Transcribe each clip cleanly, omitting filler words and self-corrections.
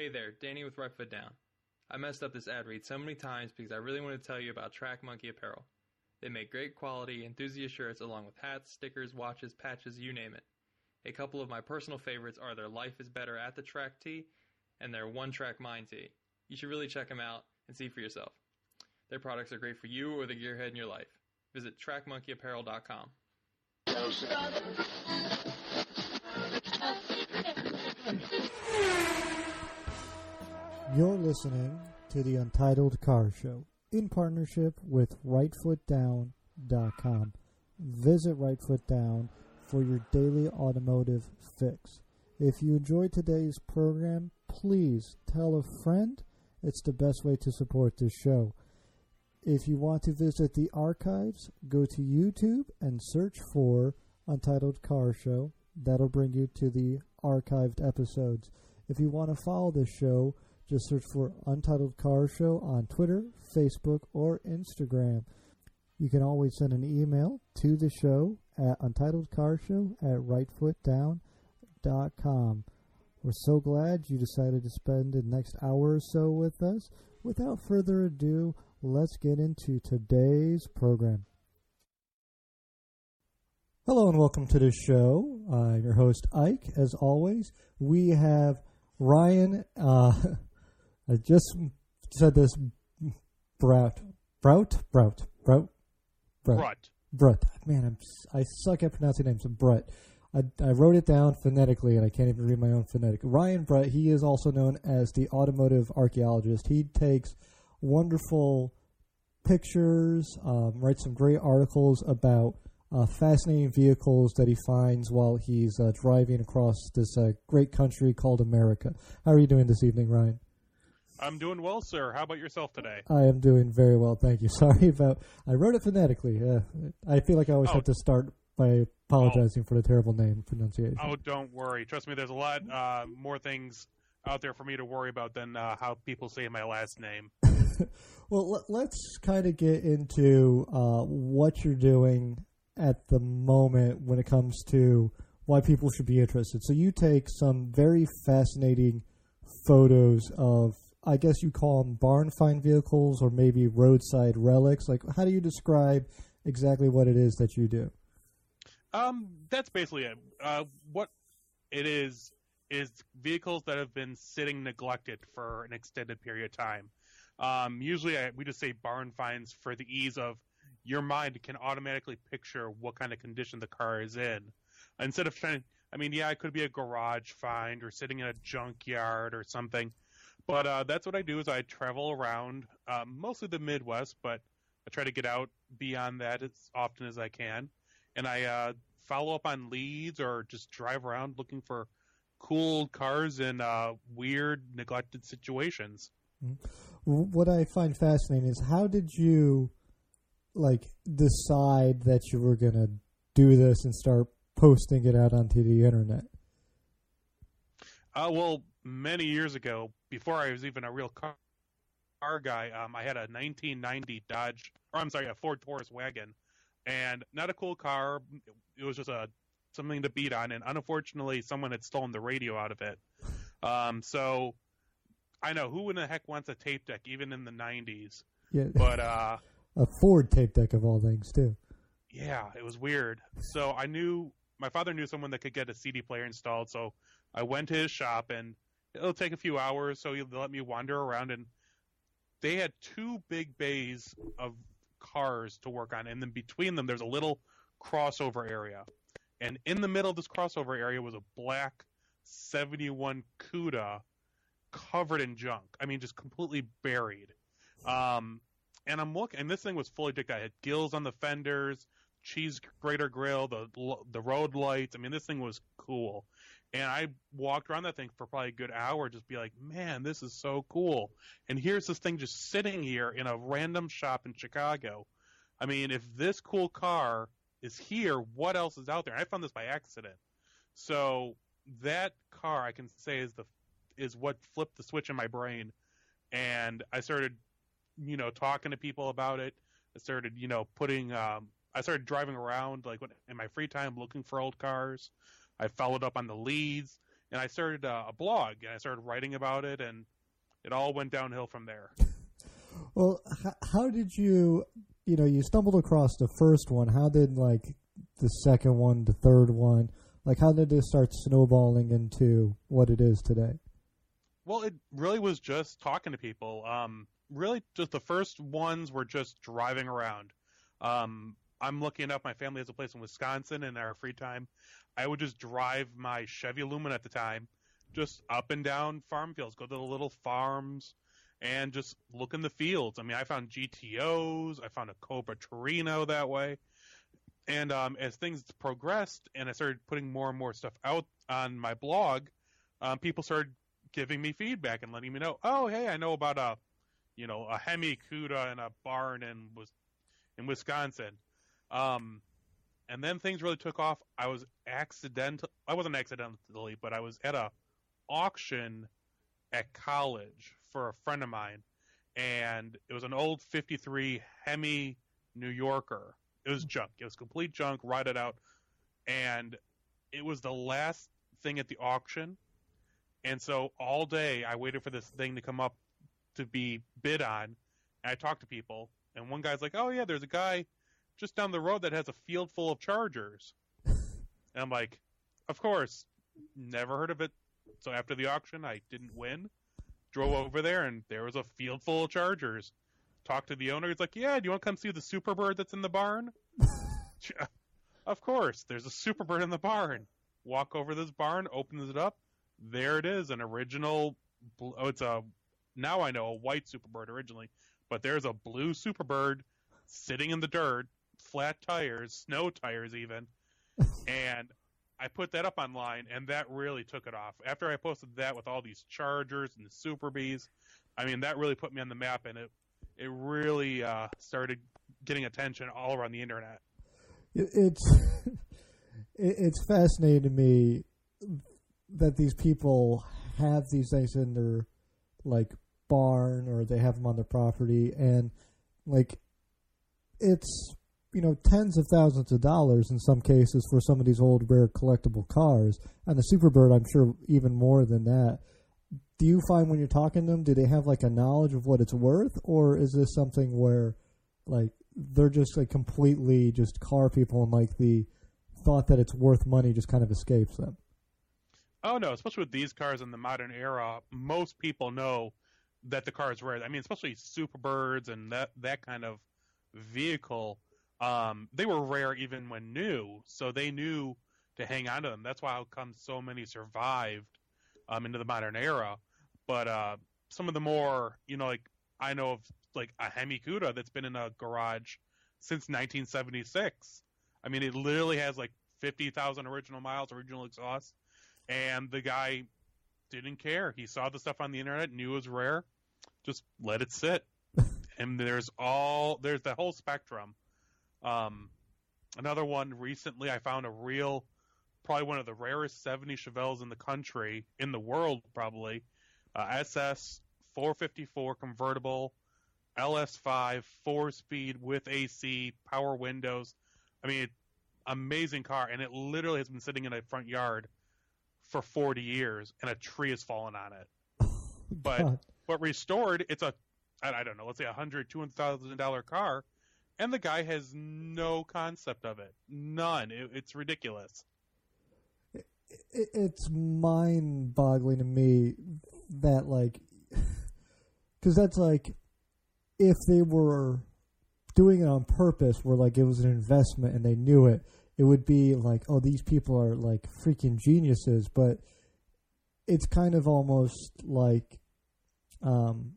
Hey there, Danny with Right Foot Down. I messed up this ad read so many times because I really want to tell you about Track Monkey Apparel. They make great quality enthusiast shirts along with hats, stickers, watches, patches, you name it. A couple of my personal favorites are their Life is Better at the Track tee and their One Track Mind tee. You should really check them out and see for yourself. Their products are great for you or the gearhead in your life. Visit trackmonkeyapparel.com. You're listening to the Untitled Car Show in partnership with rightfootdown.com. Visit Right Foot Down for your daily automotive fix. If you enjoyed today's program, please tell a friend. It's the best way to support this show. If you want to visit the archives, go to YouTube and search for Untitled Car Show. That'll bring you to the archived episodes. If you want to follow the show, just search for Untitled Car Show on Twitter, Facebook, or Instagram. You can always send an email to the show at untitledcarshow@rightfootdown.com. We're so glad you decided to spend the next hour or so with us. Without further ado, let's get into today's program. Hello and welcome to the show. I'm your host, Ike. As always, we have Ryan. I just said this. Brutt. Man, I suck at pronouncing names. Brutt. I wrote it down phonetically, and I can't even read my own phonetic. Ryan Brutt, he is also known as the Automotive Archaeologist. He takes wonderful pictures, writes some great articles about fascinating vehicles that he finds while he's driving across this great country called America. How are you doing this evening, Ryan? I'm doing well, sir. How about yourself today? I am doing very well, thank you. Sorry about... I wrote it phonetically. I feel like I always have to start by apologizing for the terrible name pronunciation. Oh, don't worry. Trust me, there's a lot more things out there for me to worry about than how people say my last name. Well, let's kind of get into what you're doing at the moment when it comes to why people should be interested. So you take some very fascinating photos of, I guess you call them barn find vehicles or maybe roadside relics. Like, how do you describe exactly what it is that you do? That's basically it. What it is vehicles that have been sitting neglected for an extended period of time. Usually we just say barn finds for the ease of your mind can automatically picture what kind of condition the car is in. Instead of trying, it could be a garage find or sitting in a junkyard or something. But that's what I do is I travel around, mostly the Midwest, but I try to get out beyond that as often as I can. And I follow up on leads or just drive around looking for cool cars in weird, neglected situations. What I find fascinating is how did you decide that you were going to do this and start posting it out onto the internet? Well, many years ago, before I was even a real car guy, I had a 1990 a Ford Taurus wagon, and not a cool car. It was just something to beat on, and unfortunately, someone had stolen the radio out of it. So I know who in the heck wants a tape deck, even in the 90s. Yeah, but a Ford tape deck of all things too. Yeah, it was weird. So my father knew someone that could get a CD player installed, so I went to his shop, and it'll take a few hours, so he'll let me wander around, and they had two big bays of cars to work on, and then between them there's a little crossover area. And in the middle of this crossover area was a black 71 Cuda covered in junk. Just completely buried. And I'm looking, and this thing was fully decked. I had gills on the fenders, cheese grater grill, the road lights. This thing was cool. And I walked around that thing for probably a good hour, just be like, man, this is so cool. And here's this thing just sitting here in a random shop in Chicago. If this cool car is here, what else is out there? I found this by accident. So that car, I can say, is what flipped the switch in my brain. And I started, talking to people about it. I started, I started driving around in my free time looking for old cars. I followed up on the leads, and I started a blog, and I started writing about it, and it all went downhill from there. Well, how did you stumbled across the first one. How did, like, the second one, the third one, like, how did it start snowballing into what it is today? Well, it really was just talking to people. Really, just the first ones were just driving around. I'm lucky enough, my family has a place in Wisconsin, and in our free time, I would just drive my Chevy Lumina at the time, just up and down farm fields, go to the little farms, and just look in the fields. I mean, I found GTOs, I found a Cobra Torino that way. And as things progressed and I started putting more and more stuff out on my blog, people started giving me feedback and letting me know, oh, hey, I know about a Hemi Cuda in a barn in Wisconsin. And then things really took off. I wasn't accidentally, but I was at a auction at college for a friend of mine, and it was an old 53 Hemi New Yorker. It was junk. It was complete junk, rotted out, and it was the last thing at the auction. And so all day I waited for this thing to come up to be bid on, and I talked to people, and one guy's like, oh yeah, there's a guy just down the road that has a field full of Chargers. And I'm like, of course, never heard of it. So after the auction, I didn't win. Drove over there, and there was a field full of Chargers. Talked to the owner. He's like, yeah, do you want to come see the Superbird that's in the barn? Of course, there's a Superbird in the barn. Walk over this barn, opens it up. There it is, an original. Now I know a white Superbird originally, but there's a blue Superbird sitting in the dirt, flat tires, snow tires even, and I put that up online, and that really took it off. After I posted that with all these Chargers and Super Bees, I mean, that really put me on the map, and it really started getting attention all around the internet. It's fascinating to me that these people have these things in their, like, barn, or they have them on their property, and, like, it's, tens of thousands of dollars in some cases for some of these old rare collectible cars, and the Superbird, I'm sure, even more than that. Do you find when you're talking to them, do they have, like, a knowledge of what it's worth, or is this something where, like, they're just, like, completely just car people, and, like, the thought that it's worth money just kind of escapes them? Oh, no, especially with these cars in the modern era, most people know that the car is rare. I mean, especially Superbirds and that kind of vehicle, they were rare even when new, so they knew to hang on to them. That's why how come so many survived into the modern era. But some of the more, like, I know of, like, a Hemi Cuda that's been in a garage since 1976. I mean, it literally has, like, 50,000 original miles, original exhaust, and the guy didn't care. He saw the stuff on the internet, knew it was rare, just let it sit. And there's the whole spectrum. Another one recently, I found probably one of the rarest 70 Chevelles in the country, in the world probably, SS 454 convertible, LS5, 4-speed with AC, power windows. I mean, amazing car, and it literally has been sitting in a front yard for 40 years, and a tree has fallen on it. But restored, it's I don't know, let's say $200,000 car, and the guy has no concept of it. None. It's ridiculous. It's mind-boggling to me that, like, because that's like, if they were doing it on purpose, where, like, it was an investment and they knew it, it would be like, oh, these people are, like, freaking geniuses. But it's kind of almost like, I'm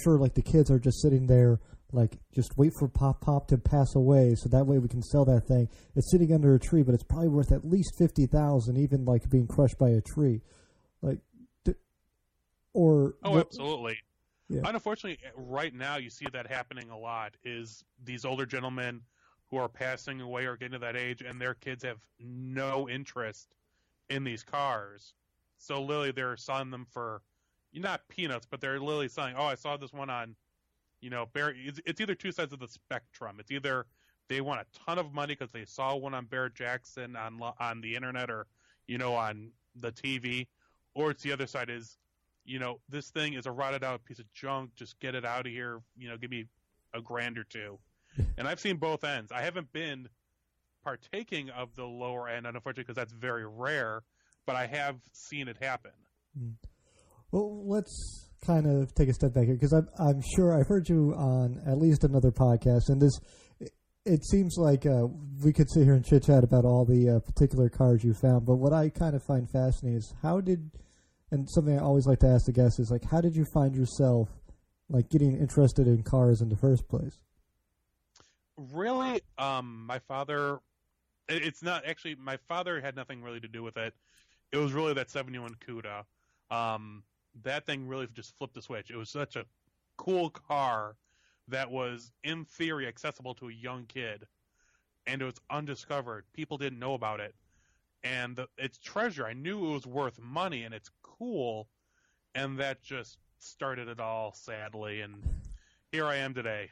sure, like, the kids are just sitting there, like, just wait for Pop to pass away so that way we can sell that thing. It's sitting under a tree, but it's probably worth at least $50,000, even, like, being crushed by a tree. Like, absolutely. Yeah. Unfortunately, right now you see that happening a lot, is these older gentlemen who are passing away or getting to that age, and their kids have no interest in these cars. So literally they're selling them for, not peanuts, but they're literally saying, oh, I saw this one on, it's either two sides of the spectrum. It's either they want a ton of money because they saw one on Barrett Jackson on the internet, or, on the TV, or it's the other side is, this thing is a rotted out piece of junk. Just get it out of here. Give me $1,000 or $2,000. And I've seen both ends. I haven't been partaking of the lower end, unfortunately, because that's very rare. But I have seen it happen. Well, let's kind of take a step back here, because I'm sure I've heard you on at least another podcast, and it seems like we could sit here and chit chat about all the particular cars you found. But what I kind of find fascinating is and something I always like to ask the guests is, like, how did you find yourself, like, getting interested in cars in the first place? Really, my father. It's not actually. My father had nothing really to do with it. It was really that 71 Cuda. That thing really just flipped the switch. It was such a cool car that was, in theory, accessible to a young kid, and it was undiscovered. People didn't know about it, and it's treasure. I knew it was worth money, and it's cool, and that just started it all, sadly, and here I am today.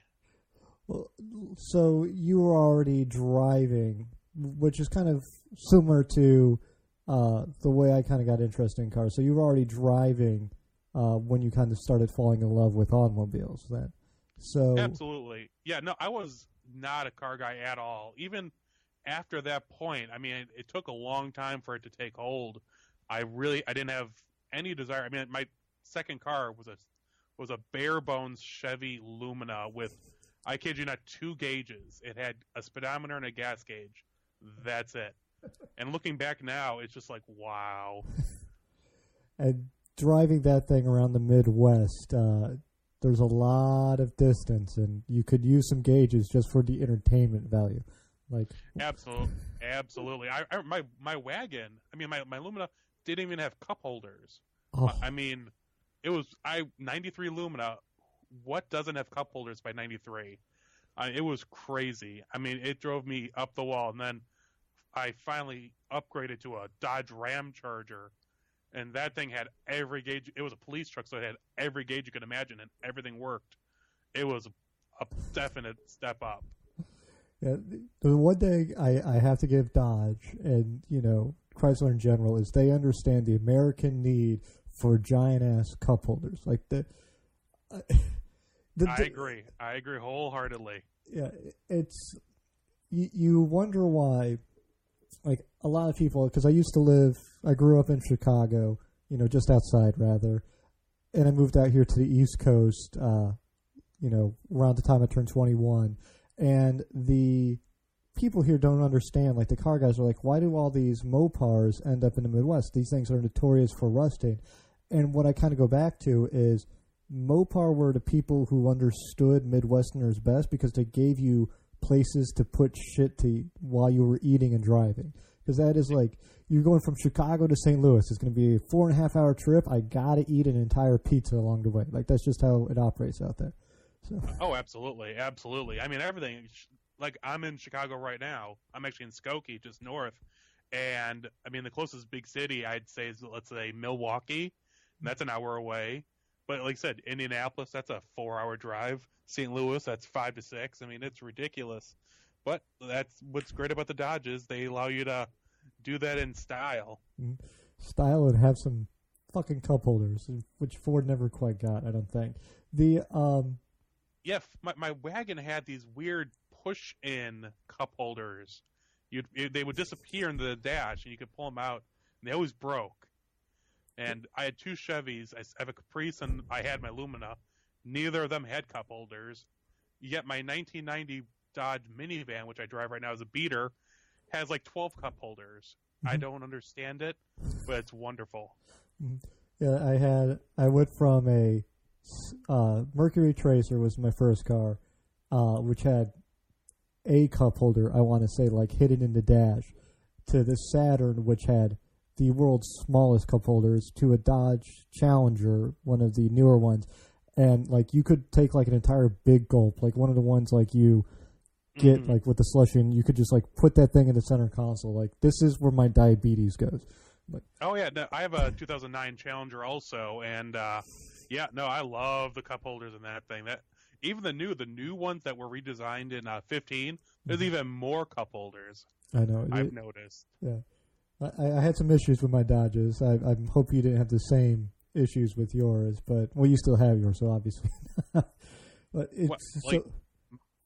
Well, so you were already driving, which is kind of similar to the way I kind of got interested in cars. So you were already driving when you kind of started falling in love with automobiles then. So Absolutely. Yeah, no, I was not a car guy at all. Even after that point, I mean, it took a long time for it to take hold. I didn't have any desire. I mean, my second car was a bare bones Chevy Lumina with, I kid you not, 2 gauges. It had a speedometer and a gas gauge. That's it. And looking back now, it's just like, wow. And driving that thing around the Midwest, there's a lot of distance, and you could use some gauges just for the entertainment value. Like, absolutely. My wagon, I mean, my Lumina didn't even have cup holders. Oh. I mean, it was 93 Lumina. What doesn't have cup holders by 93? It was crazy. I mean, it drove me up the wall, and then I finally upgraded to a Dodge Ram Charger, and that thing had every gauge. It was a police truck, so it had every gauge you could imagine, and everything worked. It was a definite step up. Yeah, the one thing I have to give Dodge and, Chrysler in general is they understand the American need for giant-ass cup holders. Like I agree. I agree wholeheartedly. Yeah, it's you wonder why. Like, a lot of people, because I grew up in Chicago, just outside rather, and I moved out here to the East Coast, around the time I turned 21, and the people here don't understand, like, the car guys are like, why do all these Mopars end up in the Midwest? These things are notorious for rusting. And what I kind of go back to is Mopar were the people who understood Midwesterners best because they gave you places to put shit to while you were eating and driving. Because that is like, you're going from Chicago to St. Louis. It's going to be a 4.5 hour trip. I got to eat an entire pizza along the way. Like, that's just how it operates out there. So. Oh, absolutely. Absolutely. I mean, everything. Like, I'm in Chicago right now. I'm actually in Skokie, just north. And, I mean, the closest big city I'd say is, let's say, Milwaukee. And that's an hour away. But like I said, Indianapolis, that's a 4-hour drive. St. Louis, that's 5 to 6. I mean, it's ridiculous. But that's what's great about the Dodges. They allow you to do that in style. Style and have some fucking cup holders, which Ford never quite got, I don't think. Yeah, my wagon had these weird push-in cup holders. They would disappear into the dash, and you could pull them out, and they always broke. And I had 2 Chevys. I have a Caprice, and I had my Lumina. Neither of them had cup holders. Yet my 1990 Dodge minivan, which I drive right now as a beater, has like 12 cup holders. Mm-hmm. I don't understand it, but it's wonderful. Yeah, I went from a Mercury Tracer was my first car, which had a cup holder, I want to say, like hidden in the dash, to the Saturn, which had the world's smallest cup holders, to a Dodge Challenger, one of the newer ones. And, like, you could take, like, an entire big gulp, like one of the ones, like, you get, like, with the slushy, and you could just, like, put that thing in the center console. Like, this is where my diabetes goes. But, oh, yeah. No, I have a 2009 Challenger also, and, I love the cup holders in that thing. That even the new ones that were redesigned in 15, there's even more cup holders. I know. I've noticed. Yeah. I had some issues with my Dodges. I hope you didn't have the same issues with yours, but well, you still have yours, so obviously. But it's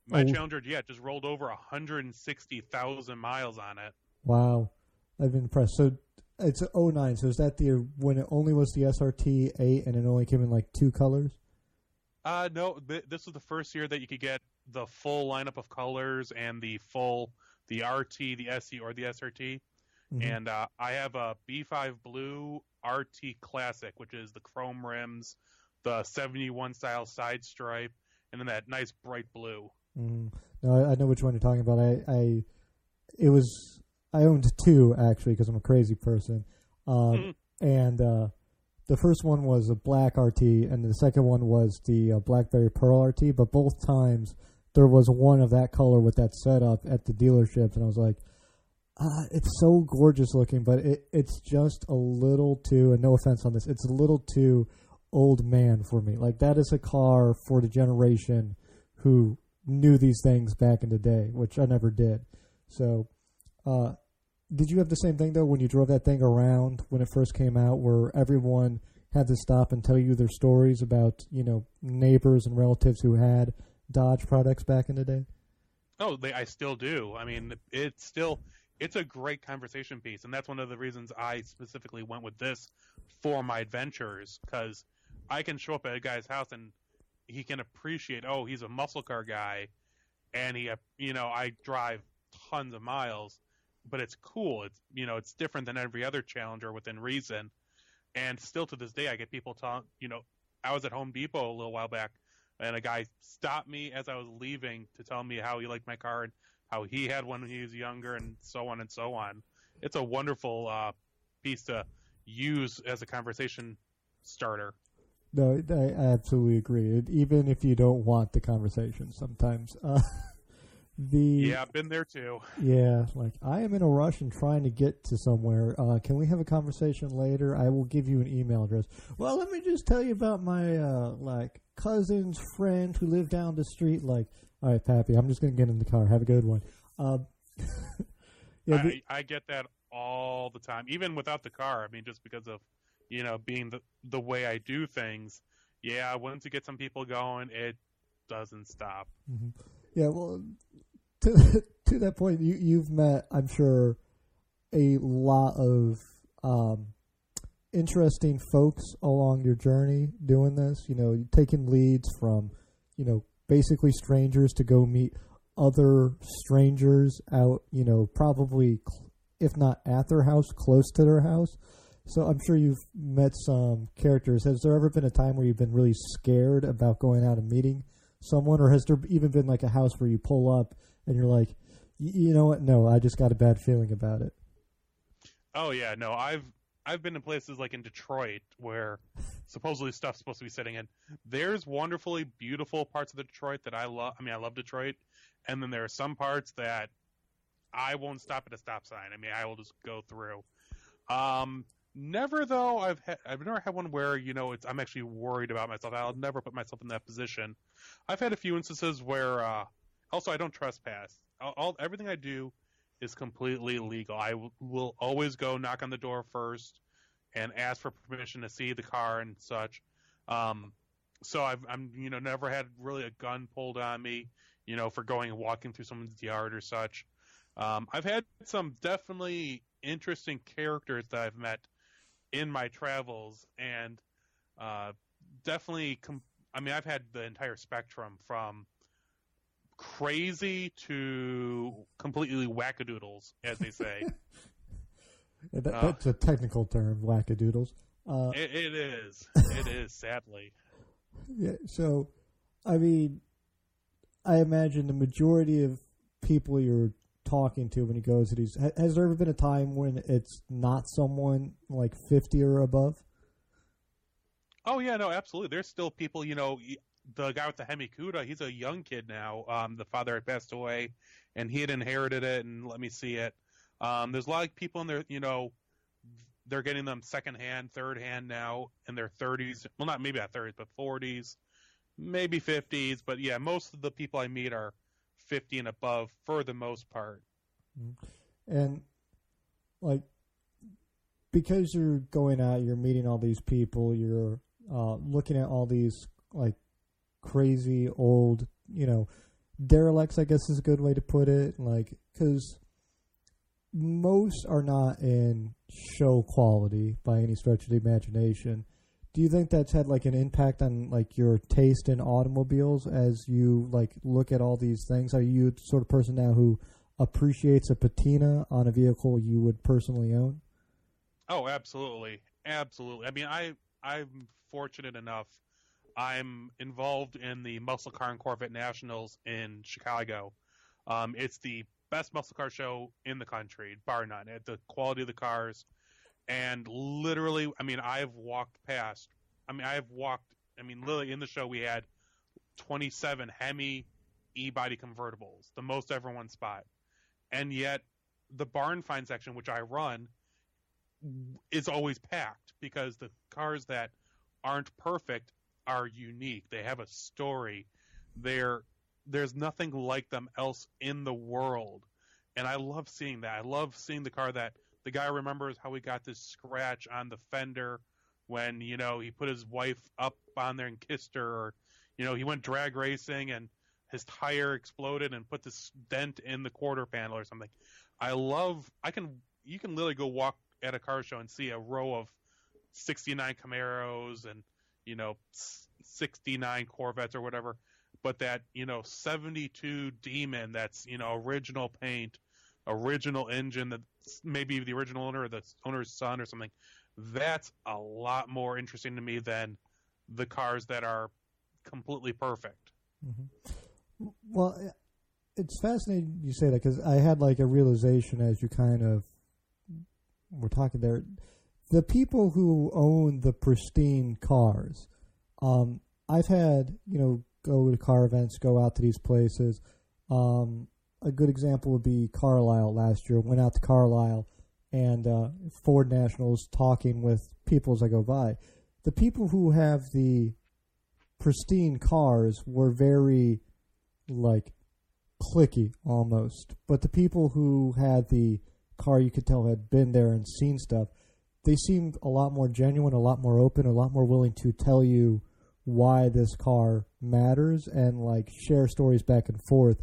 my Challenger, just rolled over 160,000 miles on it. Wow, I've been impressed. So it's 09. So is that when it only was the SRT 8 and it only came in like 2 colors? No, this was the first year that you could get the full lineup of colors and the RT, the SE, or the SRT. Mm-hmm. And I have a B5 Blue RT Classic, which is the chrome rims, the 71 style side stripe, and then that nice bright blue. Mm-hmm. No, I know which one you're talking about. I owned 2 actually because I'm a crazy person, and the first one was a black RT, and the second one was the Blackberry Pearl RT. But both times there was one of that color with that setup at the dealerships, and I was like, it's so gorgeous looking, but it's just a little too, and no offense on this, it's a little too old man for me. Like, that is a car for the generation who knew these things back in the day, which I never did. So, did you have the same thing, though, when you drove that thing around when it first came out, where everyone had to stop and tell you their stories about, neighbors and relatives who had Dodge products back in the day? Oh, I still do. I mean, it's a great conversation piece, and that's one of the reasons I specifically went with this for my adventures, because I can show up at a guy's house and he can appreciate, he's a muscle car guy, and I drive tons of miles, but it's cool. It's, it's different than every other Challenger within reason. And still to this day, I get people talking, I was at Home Depot a little while back, and a guy stopped me as I was leaving to tell me how he liked my car and how he had one when he was younger, and so on and so on. It's a wonderful piece to use as a conversation starter. No, I absolutely agree. Even if you don't want the conversation sometimes. Yeah, I've been there too. Yeah, like, I am in a rush and trying to get to somewhere. Can we have a conversation later? I will give you an email address. Well, let me just tell you about my cousin's friend who lived down the street. Like, all right, Pappy, I'm just going to get in the car. Have a good one. Yeah, I get that all the time, even without the car. I mean, just because of, being the way I do things. Yeah, once you get some people going, it doesn't stop. Mm-hmm. Yeah, well, to that point, you've met, I'm sure, a lot of interesting folks along your journey doing this. Taking leads from, basically strangers to go meet other strangers out, probably, if not at their house, close to their house. So I'm sure you've met some characters. Has there ever been a time where you've been really scared about going out and meeting someone, or has there even been like a house where you pull up and you're like, you know what? No, I just got a bad feeling about it. Oh yeah, no, I've been in places like in Detroit where supposedly stuff's supposed to be sitting in. There's wonderfully beautiful parts of Detroit that I love. I mean, I love Detroit, and then there are some parts that I won't stop at a stop sign. I mean, I will just go through. Never though. I've never had one where I'm actually worried about myself. I'll never put myself in that position. I've had a few instances where also I don't trespass. Everything I do is completely legal. I will always go knock on the door first and ask for permission to see the car and such. So I'm never had really a gun pulled on me, for going and walking through someone's yard or such. I've had some definitely interesting characters that I've met in my travels, and definitely, I've had the entire spectrum from crazy to completely wackadoodles, as they say. That's a technical term, wackadoodles. It is. It is, sadly. Yeah, so, I mean, I imagine the majority of people you're talking to when he goes to these, has there ever been a time when it's not someone like 50 or above? Oh yeah, no, absolutely. There's still people, the guy with the Hemi Cuda, he's a young kid now. The father had passed away and he had inherited it and let me see it. There's a lot of people in there, they're getting them secondhand, third hand now in their 30s. Well, not maybe not 30s, but 40s, maybe 50s. But yeah, most of the people I meet are 50 and above for the most part. And like, because you're going out, you're meeting all these people, you're looking at all these like crazy old, derelicts, I guess is a good way to put it. Like, because most are not in show quality by any stretch of the imagination. Do you think that's had like an impact on like your taste in automobiles as you like look at all these things? Are you the sort of person now who appreciates a patina on a vehicle you would personally own? Oh, absolutely. Absolutely. I mean, I'm fortunate enough. I'm involved in the Muscle Car and Corvette Nationals in Chicago. It's the best muscle car show in the country, bar none, at the quality of the cars. And literally, I mean, literally in the show we had 27 Hemi E-body convertibles, the most ever in one spot. And yet the barn find section, which I run, is always packed because the cars that aren't perfect are unique. They have a story. There's nothing like them else in the world. And I love seeing that. I love seeing the car that the guy remembers how he got this scratch on the fender when, he put his wife up on there and kissed her, or, he went drag racing and his tire exploded and put this dent in the quarter panel or something. You can literally go walk at a car show and see a row of 69 Camaros and, 69 Corvettes or whatever, but that, 72 Demon that's, original paint, original engine, that's maybe the original owner or the owner's son or something, that's a lot more interesting to me than the cars that are completely perfect. Mm-hmm. Well, it's fascinating you say that, because I had like a realization as you kind of were talking there. The people who own the pristine cars, I've had, go to car events, go out to these places. A good example would be Carlisle last year. Went out to Carlisle and Ford Nationals, talking with people as I go by. The people who have the pristine cars were very, like, cliquey almost. But the people who had the car you could tell had been there and seen stuff, they seemed a lot more genuine, a lot more open, a lot more willing to tell you why this car matters and like share stories back and forth.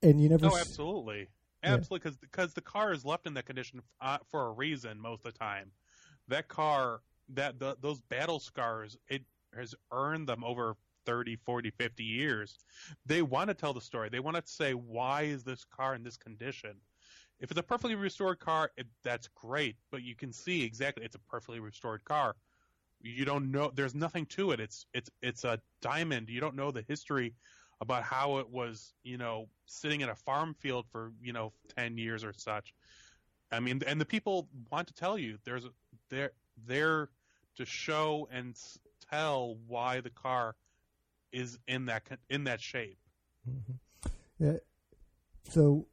And you never. Oh, absolutely, absolutely, because the car is left in that condition for a reason most of the time. That car, those battle scars, it has earned them over 30, 40, 50 years. They want to tell the story. They want to say, why is this car in this condition? If it's a perfectly restored car, that's great, but you can see exactly it's a perfectly restored car. You don't know, there's nothing to it. It's a diamond. You don't know the history about how it was, sitting in a farm field for, 10 years or such. I mean, and the people want to tell you they're there to show and tell why the car is in that shape. Mm-hmm. Yeah. So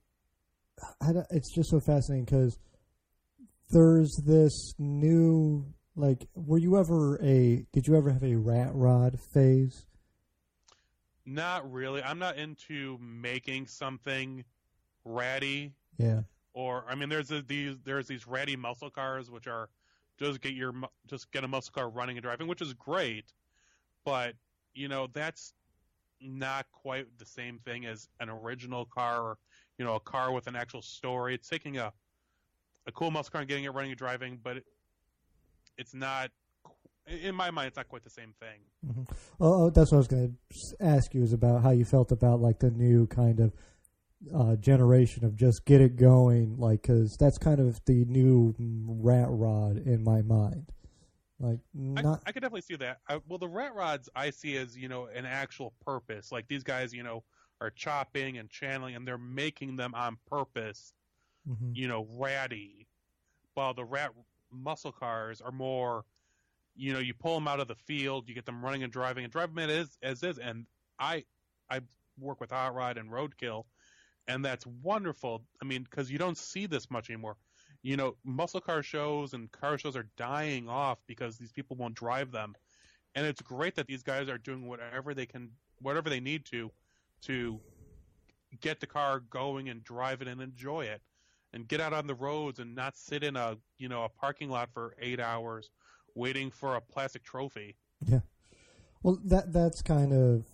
it's just so fascinating because there's this new, like, did you ever have a rat rod phase? Not really. I'm not into making something ratty. Yeah. Or, I mean, there's these ratty muscle cars, which are just get a muscle car running and driving, which is great, but that's not quite the same thing as an original car, or a car with an actual story. It's taking a cool muscle car and getting it running and driving, but it's not, in my mind, it's not quite the same thing. Mm-hmm. Oh, that's what I was going to ask you, is about how you felt about like the new kind of generation of just get it going, like, because that's kind of the new rat rod in my mind. Like, I could definitely see that. Well, the rat rods I see as an actual purpose. Like these guys, are chopping and channeling, and they're making them on purpose. Mm-hmm. Ratty. While the rat muscle cars are more, you pull them out of the field, you get them running and drive them as is. And I work with Hot Rod and Roadkill, and that's wonderful. I mean, because you don't see this much anymore. Muscle car shows and car shows are dying off because these people won't drive them. And it's great that these guys are doing whatever they need to get the car going and drive it and enjoy it. and get out on the roads and not sit in a parking lot for 8 hours waiting for a plastic trophy. Yeah. Well, that's kind of,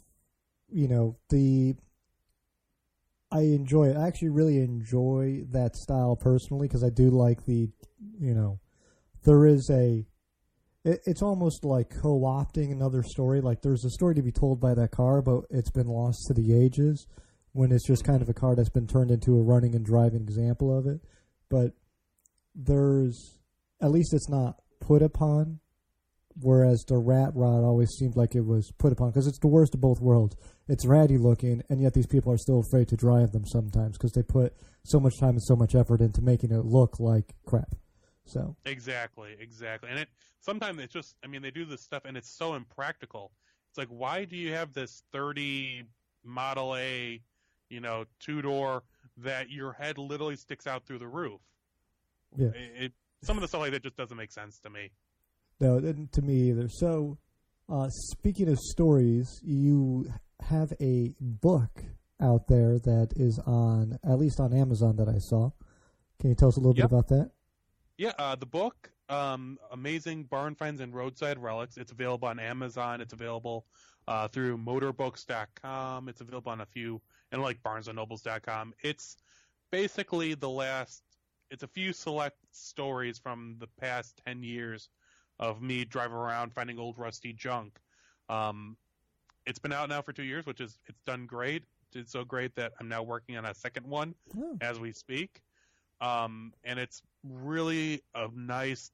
I enjoy it. I actually really enjoy that style personally because I do like there is it's almost like co-opting another story. Like there's a story to be told by that car, but it's been lost to the ages when it's just kind of a car that's been turned into a running and driving example of it. But at least it's not put upon, whereas the rat rod always seemed like it was put upon because it's the worst of both worlds. It's ratty looking, and yet these people are still afraid to drive them sometimes because they put so much time and so much effort into making it look like crap. So Exactly. And sometimes it's just, they do this stuff and it's so impractical. It's like, why do you have this 30 Model A, 2-door that your head literally sticks out through the roof? Yeah. Some of the stuff like that just doesn't make sense to me. No, to me either. So, speaking of stories, you have a book out there that is at least on Amazon that I saw. Can you tell us a little bit about that? Yeah, the book, Amazing Barn Finds and Roadside Relics. It's available on Amazon. It's available through motorbooks.com. It's available on and like barnesandnobles.com. It's basically it's a few select stories from the past 10 years of me driving around finding old rusty junk. It's been out now for 2 years, it's done great. It's so great that I'm now working on a second one as we speak. And it's really a nice,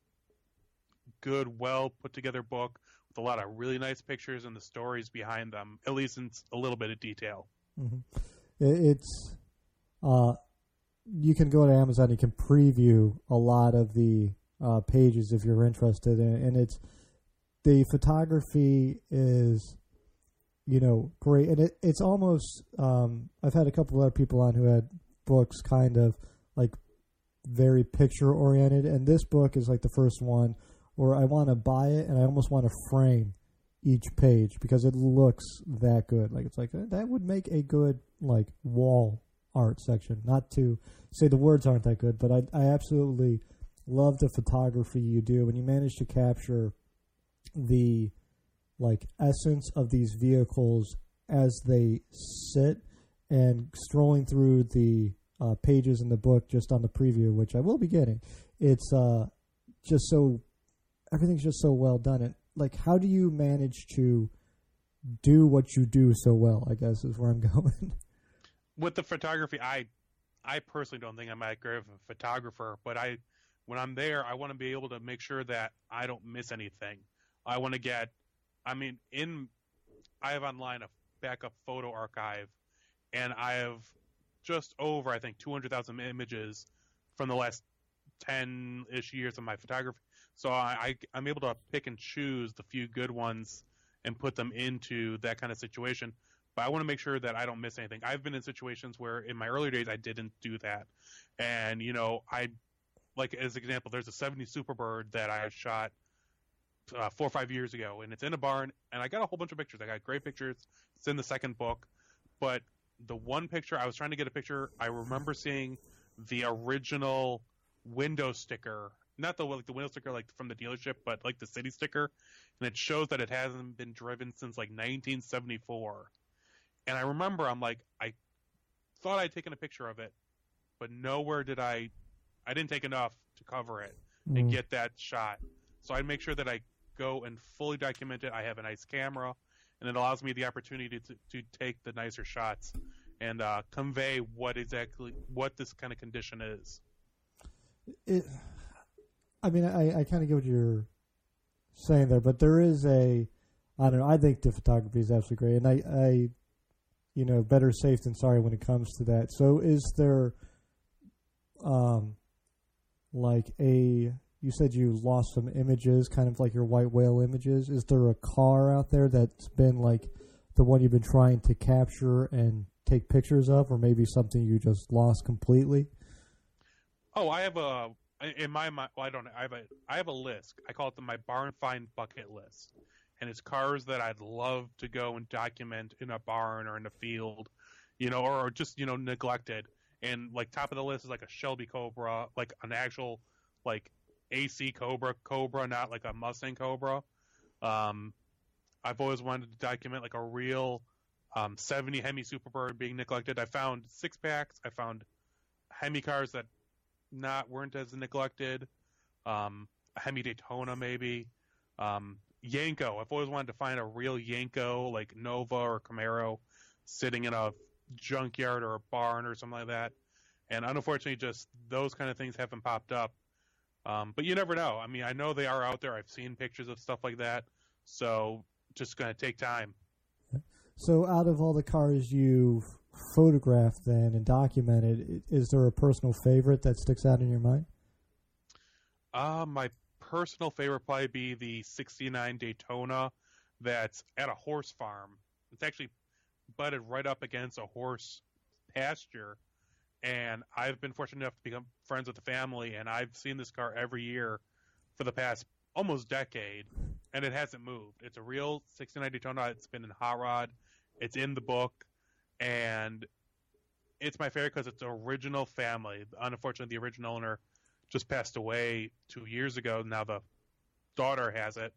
good, well put together book with a lot of really nice pictures and the stories behind them, at least in a little bit of detail. Mm-hmm. It's you can go to Amazon. You can preview a lot of the pages if you're interested in, and the photography is great, and it's almost I've had a couple of other people on who had books kind of like very picture oriented, and this book is like the first one where I want to buy it and I almost want to frame each page because it looks that good. Like it's like that would make a good like wall art section. Not to say the words aren't that good, but I absolutely love the photography you do when you manage to capture the like essence of these vehicles as they sit, and strolling through the pages in the book just on the preview, which I will be getting. It's just so everything's just so well done. And like, how do you manage to do what you do so well, I guess is where I'm going. With the photography, I personally don't think I'm that great of a photographer, but when I'm there, I want to be able to make sure that I don't miss anything. I want to get, I have online a backup photo archive, and I have just over, I think, 200,000 images from the last 10-ish years of my photography. So I'm able to pick and choose the few good ones and put them into that kind of situation. But I want to make sure that I don't miss anything. I've been in situations where in my earlier days I didn't do that. And, like as an example, there's a 70 Superbird that I shot 4 or 5 years ago, and it's in a barn, and I got a whole bunch of pictures. I got great pictures. It's in the second book. But the one picture, I was trying to get a picture, I remember seeing the original window sticker, not the window sticker like from the dealership, but like the city sticker, and it shows that it hasn't been driven since like 1974. And I remember I'm like, I thought I'd taken a picture of it, but nowhere did I didn't take enough to cover it and get that shot. So I make sure that I go and fully document it. I have a nice camera, and it allows me the opportunity to take the nicer shots and convey what this kind of condition is. I kind of get what you're saying there, but there is I don't know, I think the photography is absolutely great, and I better safe than sorry when it comes to that. So is there, you said you lost some images, kind of like your white whale images. Is there a car out there that's been like the one you've been trying to capture and take pictures of, or maybe something you just lost completely? Oh, I have in my mind. Well, I don't know. I have a list. I call it my barn find bucket list, and it's cars that I'd love to go and document in a barn or in a field, or just neglected. And like top of the list is like a Shelby Cobra, like an actual like AC Cobra, not like a Mustang Cobra. I've always wanted to document like a real 70 Hemi Superbird being neglected. I found 6-packs. I found Hemi cars that weren't as neglected. A Hemi Daytona maybe. Yanko. I've always wanted to find a real Yanko, like Nova or Camaro, sitting in a junkyard or a barn or something like that. And unfortunately, just those kind of things haven't popped up. But you never know. I mean, I know they are out there. I've seen pictures of stuff like that. So just going to take time. So out of all the cars you've photographed then and documented, is there a personal favorite that sticks out in your mind? My personal favorite probably be the 69 Daytona that's at a horse farm. It's actually butted right up against a horse pasture. And I've been fortunate enough to become friends with the family, and I've seen this car every year for the past almost decade, and it hasn't moved. It's a real 69 Daytona. It's been in Hot Rod. It's in the book, and it's my favorite because it's an original family. Unfortunately, the original owner just passed away 2 years ago. Now the daughter has it,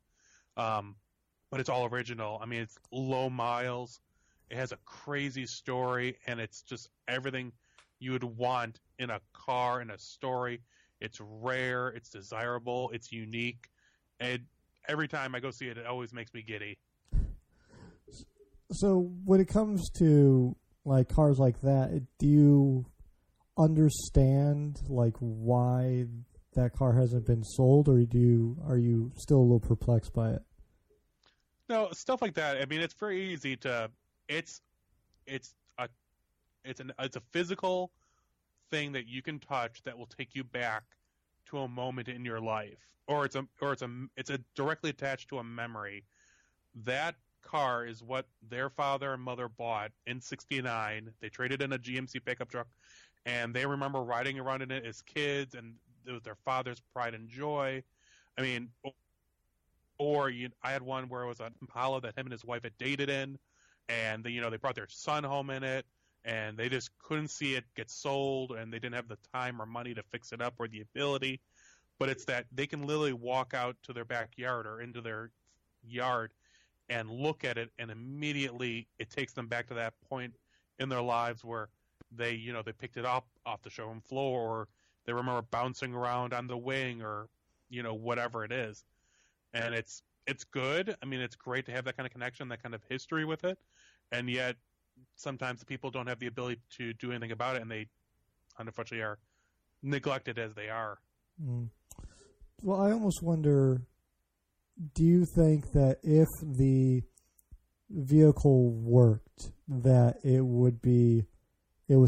but it's all original. I mean, it's low miles. It has a crazy story, and it's just everything you would want in a car, in a story. It's rare, it's desirable, it's unique, and every time I go see it, it always makes me giddy. So when it comes to like cars like that, do you understand like why that car hasn't been sold, or are you still a little perplexed by it? No, stuff like that. I mean, it's very easy to. It's a physical thing that you can touch that will take you back to a moment in your life, or it's directly attached to a memory. That car is what their father and mother bought in '69. They traded in a GMC pickup truck, and they remember riding around in it as kids, and it was their father's pride and joy. I mean, I had one where it was an Impala that him and his wife had dated in, and they brought their son home in it, and they just couldn't see it get sold, and they didn't have the time or money to fix it up or the ability. But it's that they can literally walk out to their backyard or into their yard and look at it, and immediately it takes them back to that point in their lives where they picked it up off the showroom floor, or they remember bouncing around on the wing, or whatever it is. And it's good. I mean, it's great to have that kind of connection, that kind of history with it. And yet sometimes the people don't have the ability to do anything about it, and they unfortunately are neglected as they are. Mm. Well, I almost wonder, do you think that if the vehicle worked, that it would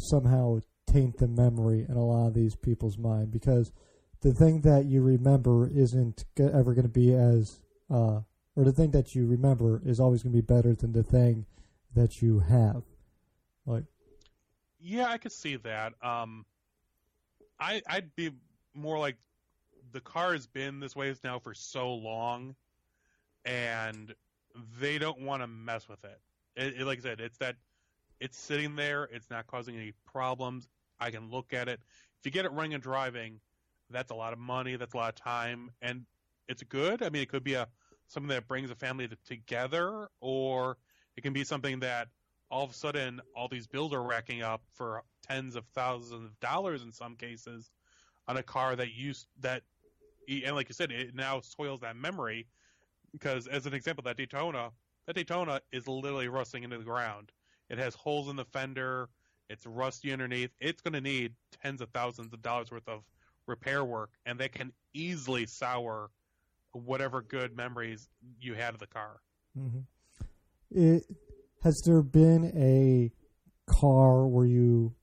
somehow taint the memory in a lot of these people's mind? Because the thing that you remember isn't ever going to be or the thing that you remember is always going to be better than the thing that you have. Like, yeah, I could see that. I'd be more like, the car has been this way now for so long, and they don't want to mess with it. Like I said, it's that it's sitting there. It's not causing any problems. I can look at it. If you get it running and driving, that's a lot of money. That's a lot of time, and it's good. I mean, it could be something that brings a family together, or it can be something that all of a sudden all these bills are racking up for tens of thousands of dollars in some cases on a car and like you said, it now soils that memory. Because as an example, that Daytona is literally rusting into the ground. It has holes in the fender. It's rusty underneath. It's going to need tens of thousands of dollars worth of repair work, and they can easily sour whatever good memories you had of the car. Mm-hmm. Has there been a car where you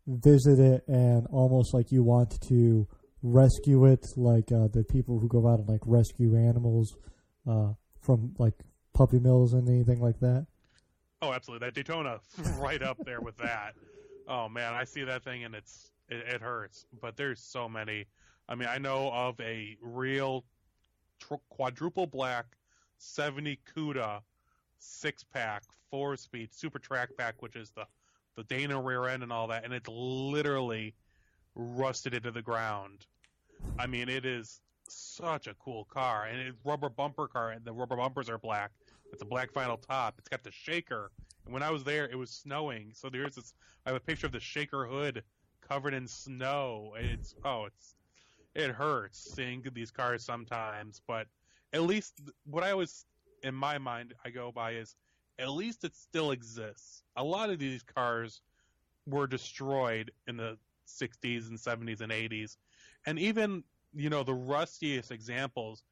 visit it and almost like you want to rescue it, like the people who go out and like rescue animals from like puppy mills and anything like that? Oh, absolutely. That Daytona right up there with that. Oh man, I see that thing and it hurts. But there's so many. I mean, I know of a real quadruple black 70 CUDA 6-pack 4-speed super track pack, which is the the Dana rear end and all that, and it's literally rusted into the ground. I mean, it is such a cool car, and it's rubber bumper car, and the rubber bumpers are black. It's a black vinyl top. It's got the shaker. And when I was there, it was snowing. So there's this. I have a picture of the shaker hood covered in snow. It hurts seeing these cars sometimes. But at least what I always, in my mind, I go by is at least it still exists. A lot of these cars were destroyed in the 60s and 70s and 80s. And even, the rustiest examples,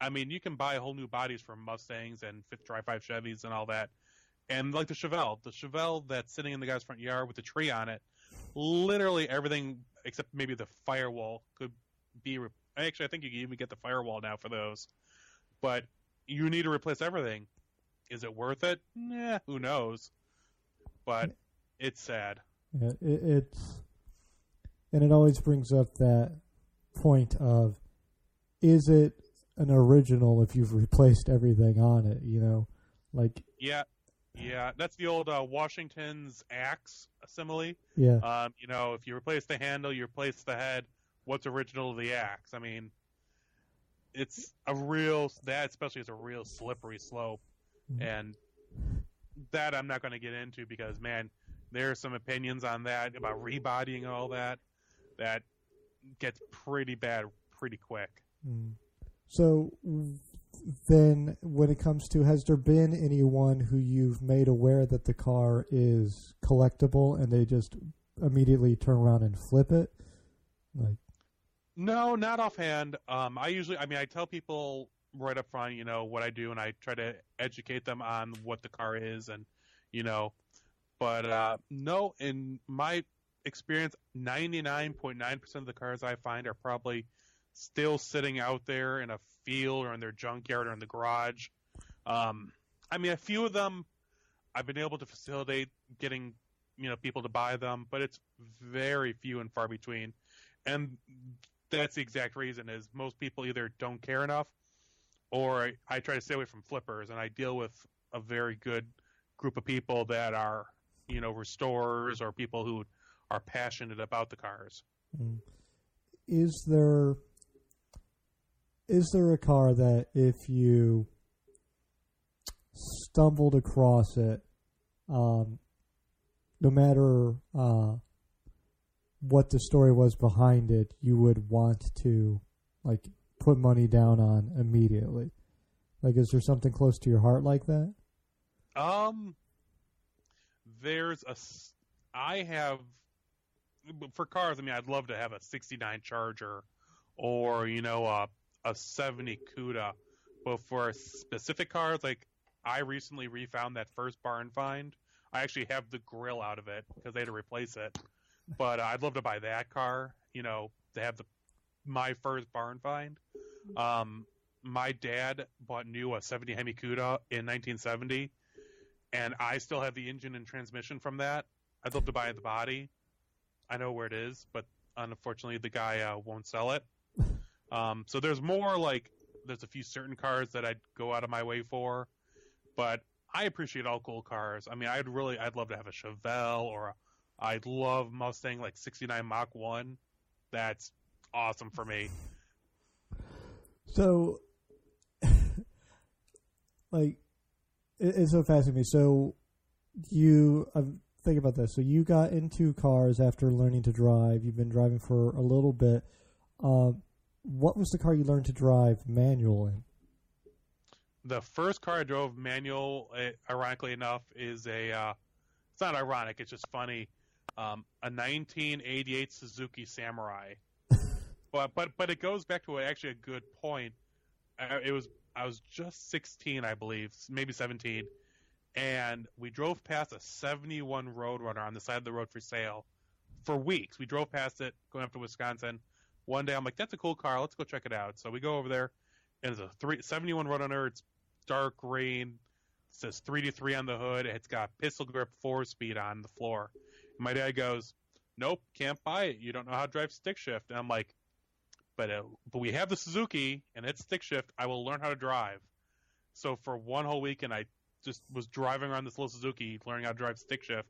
I mean, you can buy whole new bodies from Mustangs and Tri-5 Chevys and all that. And like the Chevelle that's sitting in the guy's front yard with the tree on it, literally everything except maybe the firewall could be... Actually, I think you can even get the firewall now for those. But you need to replace everything. Is it worth it? Nah, who knows? But it's sad. Yeah, and it always brings up that point of, is it an original if you've replaced everything on it, like yeah that's the old Washington's axe simile. If you replace the handle, you replace the head, what's original to the axe? I mean, it's that especially is a real slippery slope. And that I'm not going to get into because, man, there are some opinions on that about rebodying and all that gets pretty bad pretty quick. So then when it comes to, has there been anyone who you've made aware that the car is collectible and they just immediately turn around and flip it? No, not offhand. I tell people right up front, what I do, and I try to educate them on what the car is, and, but no, in my experience, 99.9% of the cars I find are probably still sitting out there in a field or in their junkyard or in the garage. A few of them I've been able to facilitate getting, people to buy them, but it's very few and far between. And that's the exact reason is most people either don't care enough or I try to stay away from flippers, and I deal with a very good group of people that are, restorers or people who are passionate about the cars. Is there a car that if you stumbled across it, no matter what the story was behind it, you would want to put money down on immediately? Is there something close to your heart like that? For cars, I'd love to have a 69 Charger or, a 70 Cuda. But for specific cars, I recently refound that first barn find. I actually have the grill out of it because they had to replace it. But I'd love to buy that car, to have my first barn find. My dad bought a 70 Hemi Cuda in 1970, and I still have the engine and transmission from that. I'd love to buy the body. I know where it is, but unfortunately the guy won't sell it. So there's more there's a few certain cars that I'd go out of my way for, but I appreciate all cool cars. I'd love to have a Chevelle or I'd love Mustang 69 Mach 1. That's awesome for me. So, it's so fascinating me. So, think about this. So, you got into cars after learning to drive. You've been driving for a little bit. What was the car you learned to drive manual in? The first car I drove manual, ironically enough, is it's not ironic, it's just funny, a 1988 Suzuki Samurai. But it goes back to actually a good point. I was just 16, I believe, maybe 17, and we drove past a 71 Roadrunner on the side of the road for sale for weeks. We drove past it going up to Wisconsin. One day I'm like, that's a cool car, let's go check it out. So we go over there, and it's a 71 Roadrunner. It's dark green. It says 3D3 on the hood. It's got pistol grip 4-speed on the floor. And my dad goes, nope, can't buy it. You don't know how to drive stick shift. And I'm like, but we have the Suzuki, and it's stick shift. I will learn how to drive. So for one whole weekend, I just was driving around this little Suzuki, learning how to drive stick shift.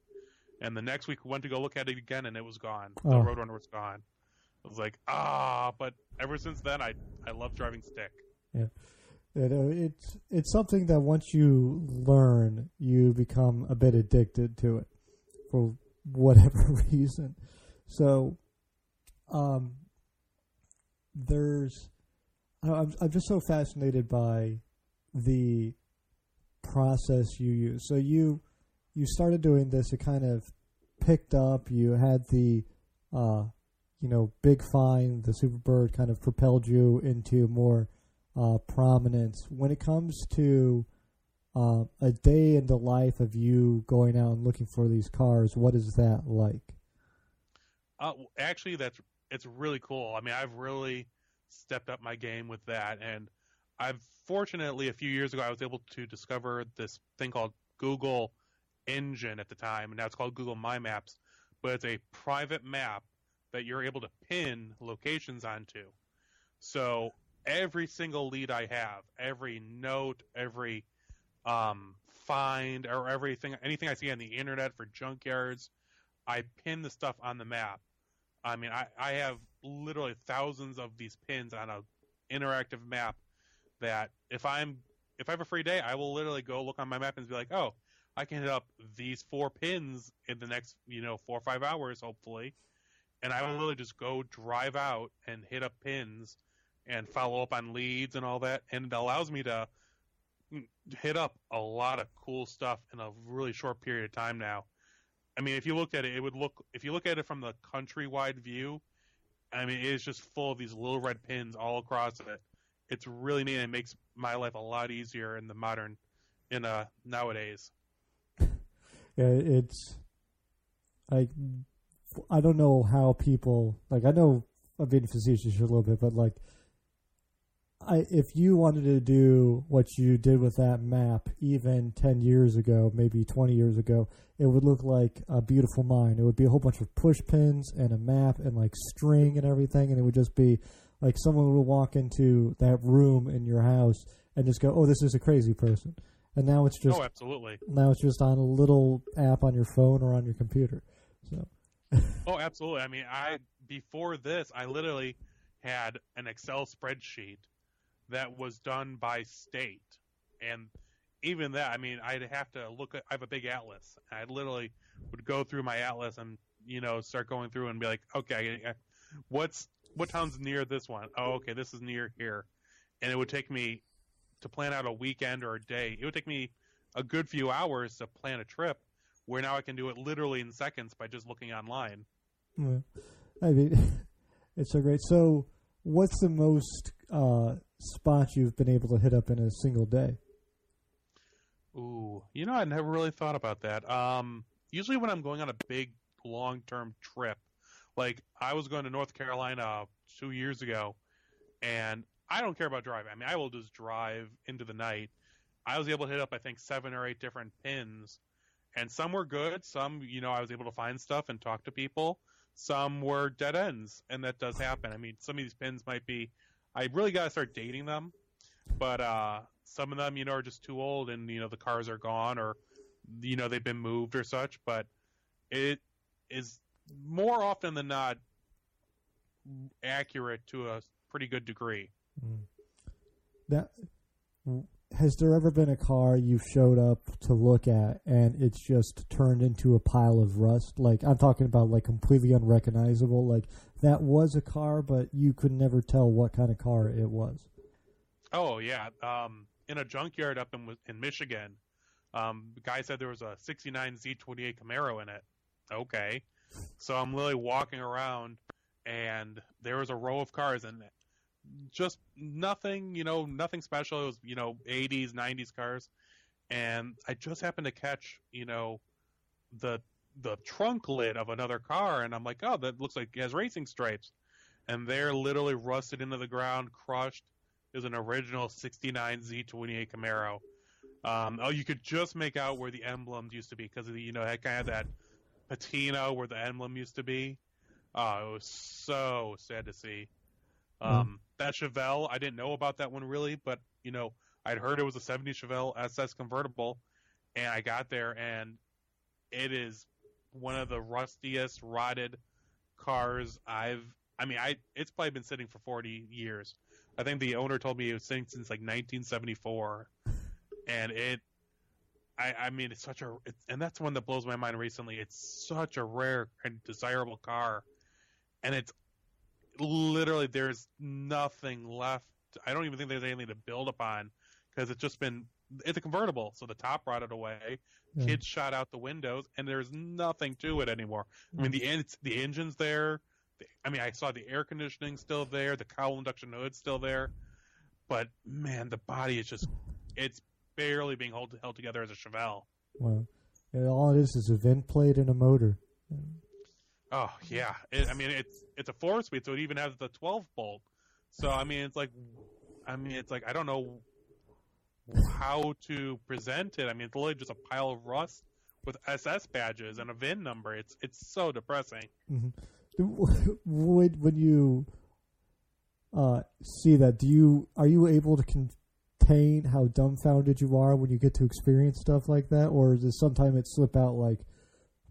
And the next week we went to go look at it again, and it was gone. Oh. The Roadrunner was gone. I was like, but ever since then, I love driving stick. Yeah. It's something that once you learn, you become a bit addicted to it for whatever reason. So, I'm just so fascinated by the process you use. So you started doing this. It kind of picked up. You had the big find. The Superbird kind of propelled you into more prominence. When it comes to a day in the life of you going out and looking for these cars, what is that like? Actually, it's really cool. I mean, I've really stepped up my game with that, and fortunately, a few years ago, I was able to discover this thing called Google Engine at the time, and now it's called Google My Maps, but it's a private map that you're able to pin locations onto. So every single lead I have, every note, every find, or anything I see on the internet for junkyards, I pin the stuff on the map. I mean, I have literally thousands of these pins on an interactive map that if I have a free day, I will literally go look on my map and be like, oh, I can hit up these 4 pins in the next 4 or 5 hours, hopefully. And I will literally just go drive out and hit up pins and follow up on leads and all that. And it allows me to hit up a lot of cool stuff in a really short period of time now. I mean, if you looked at it, if you look at it from the countrywide view, I mean, it's just full of these little red pins all across it. It's really neat, and it makes my life a lot easier in nowadays. Yeah, it's like, I don't know how people, like, I know I'm being facetious a little bit, but like, if you wanted to do what you did with that map even 10 years ago, maybe 20 years ago, it would look like a beautiful mine. It would be a whole bunch of push pins and a map and like string and everything, and it would just be like someone would walk into that room in your house and just go, oh, this is a crazy person. And now it's just, absolutely. Now it's just on a little app on your phone or on your computer. So. Oh, absolutely. I mean, before this, I literally had an Excel spreadsheet that was done by state. And even that, I mean, I'd have to I have a big atlas. I literally would go through my atlas and, start going through and be like, okay, what town's near this one? Oh, okay, this is near here. And it would take me to plan out a weekend or a day. It would take me a good few hours to plan a trip, where now I can do it literally in seconds by just looking online. Yeah. I mean, it's so great. So what's the most spots you've been able to hit up in a single day? Ooh, I never really thought about that. Usually when I'm going on a big, long-term trip, like I was going to North Carolina 2 years ago, and I don't care about driving. I mean, I will just drive into the night. I was able to hit up, I think, 7 or 8 different pins, and some were good. Some, I was able to find stuff and talk to people. Some were dead ends, and that does happen. I mean, some of these pins might be, I really got to start dating them, but some of them, are just too old, and, the cars are gone, or, they've been moved or such, but it is more often than not accurate to a pretty good degree. That, has there ever been a car you've showed up to look at and it's just turned into a pile of rust? Like, I'm talking about like completely unrecognizable. Like, that was a car, but you could never tell what kind of car it was. Oh yeah, in a junkyard up in Michigan, the guy said there was a '69 Z28 Camaro in it. Okay, so I'm literally walking around, and there was a row of cars in it. Just nothing, nothing special. It was, 80s, 90s cars. And I just happened to catch, the trunk lid of another car. And I'm like, oh, that looks like it has racing stripes. And they're literally rusted into the ground, crushed. It was an original 69 Z28 Camaro. You could just make out where the emblems used to be because, it kind of had that patina where the emblem used to be. Oh, it was so sad to see. That Chevelle, I didn't know about that one really, but, I'd heard it was a 70 Chevelle SS convertible, and I got there, and it is one of the rustiest, rotted cars it's probably been sitting for 40 years. I think the owner told me it was sitting since like 1974, and it's and that's one that blows my mind recently. It's such a rare and desirable car, and it's literally there's nothing left. I don't even think there's anything to build upon because it's a convertible, so the top rotted away, kids shot out the windows, and there's nothing to it anymore. I mean, the engine's there. I saw the air conditioning still there, the cowl induction hood's still there, but man, the body it's barely being held together as a Chevelle. Wow. And all it is a vent plate and a motor. Oh yeah, it's a 4-speed, so it even has the 12-bolt. So it's like I don't know how to present it. It's literally just a pile of rust with SS badges and a VIN number. It's so depressing. Mm-hmm. When you see that, are you able to contain how dumbfounded you are when you get to experience stuff like that, or does sometimes it slip out like,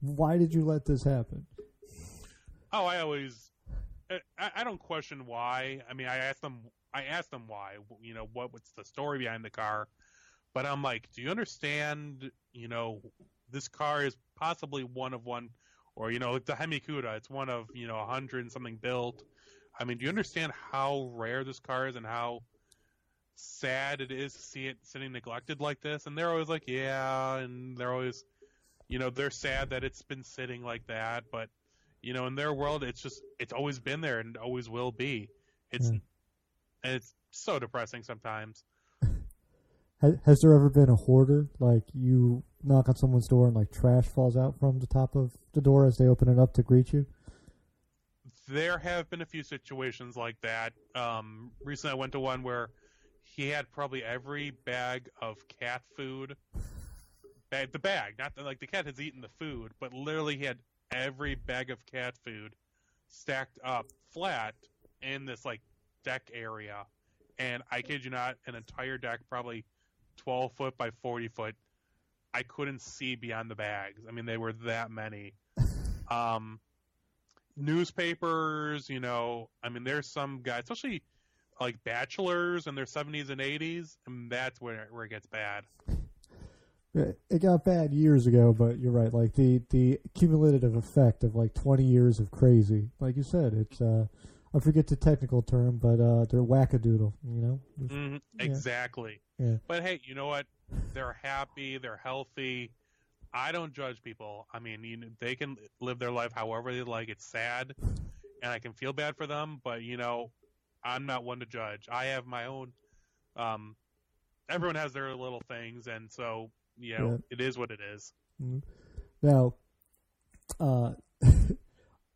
why did you let this happen? Oh, I don't question why. I asked them why, what's the story behind the car, but I'm like, do you understand, this car is possibly one of one, or, like the Hemi Cuda, it's one of, 100 and something built. Do you understand how rare this car is and how sad it is to see it sitting neglected like this? And they're always like, yeah, and they're always, they're sad that it's been sitting like that, but, in their world, it's always been there and always will be. And it's so depressing sometimes. Has there ever been a hoarder, like you knock on someone's door and like trash falls out from the top of the door as they open it up to greet you? There have been a few situations like that. Recently I went to one where he had probably every bag of cat food. The bag, not like the cat has eaten the food, but literally he had every bag of cat food stacked up flat in this like deck area. And I kid you not, an entire deck, probably 12 foot by 40 foot. I couldn't see beyond the bags. They were that many. Newspapers, there's some guys, especially like bachelors in their 70s and 80s, and that's where it gets bad. It got bad years ago, but you're right. Like the cumulative effect of like 20 years of crazy. Like you said, it's I forget the technical term, but they're wackadoodle, Mm-hmm. Yeah. Exactly. Yeah. But hey, you know what? They're happy. They're healthy. I don't judge people. They can live their life however they like. It's sad, and I can feel bad for them, but, I'm not one to judge. I have my own. Everyone has their little things, and so, It is what it is. Mm-hmm. Now,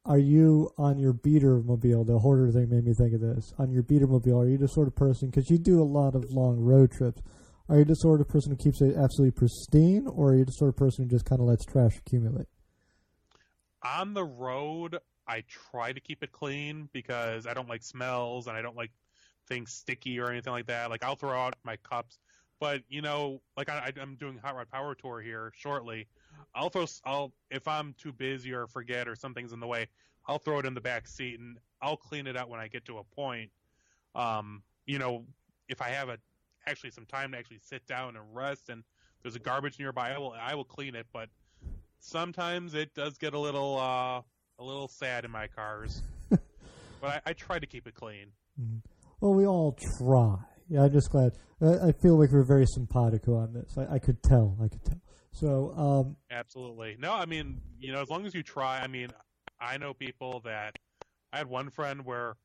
are you on your beater mobile? The hoarder thing made me think of this. On your beater mobile, are you the sort of person, because you do a lot of long road trips, are you the sort of person who keeps it absolutely pristine, or are you the sort of person who just kind of lets trash accumulate? On the road, I try to keep it clean because I don't like smells and I don't like things sticky or anything like that. Like, I'll throw out my cups, but like I'm doing Hot Rod Power Tour here shortly. If I'm too busy or forget or something's in the way, I'll throw it in the back seat and I'll clean it out when I get to a point. If I have actually some time to actually sit down and rest and there's a garbage nearby, I will clean it. But sometimes it does get a little sad in my cars. But I try to keep it clean. Mm-hmm. Well, we all try. Yeah, I'm just glad. I feel like we're very simpatico on this. I could tell. So, absolutely. No, as long as you try. I know people that I had one friend where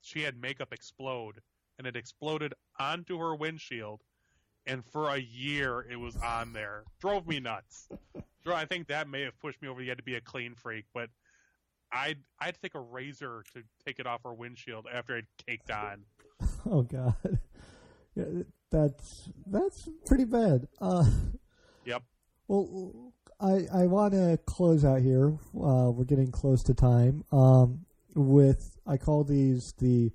she had makeup explode, and it exploded onto her windshield, and for a year it was on there. Drove me nuts. I think that may have pushed me over the edge to be a clean freak, but I'd take a razor to take it off her windshield after it caked on. Oh God, yeah, that's pretty bad. Yep. Well, I want to close out here. We're getting close to time. I call these the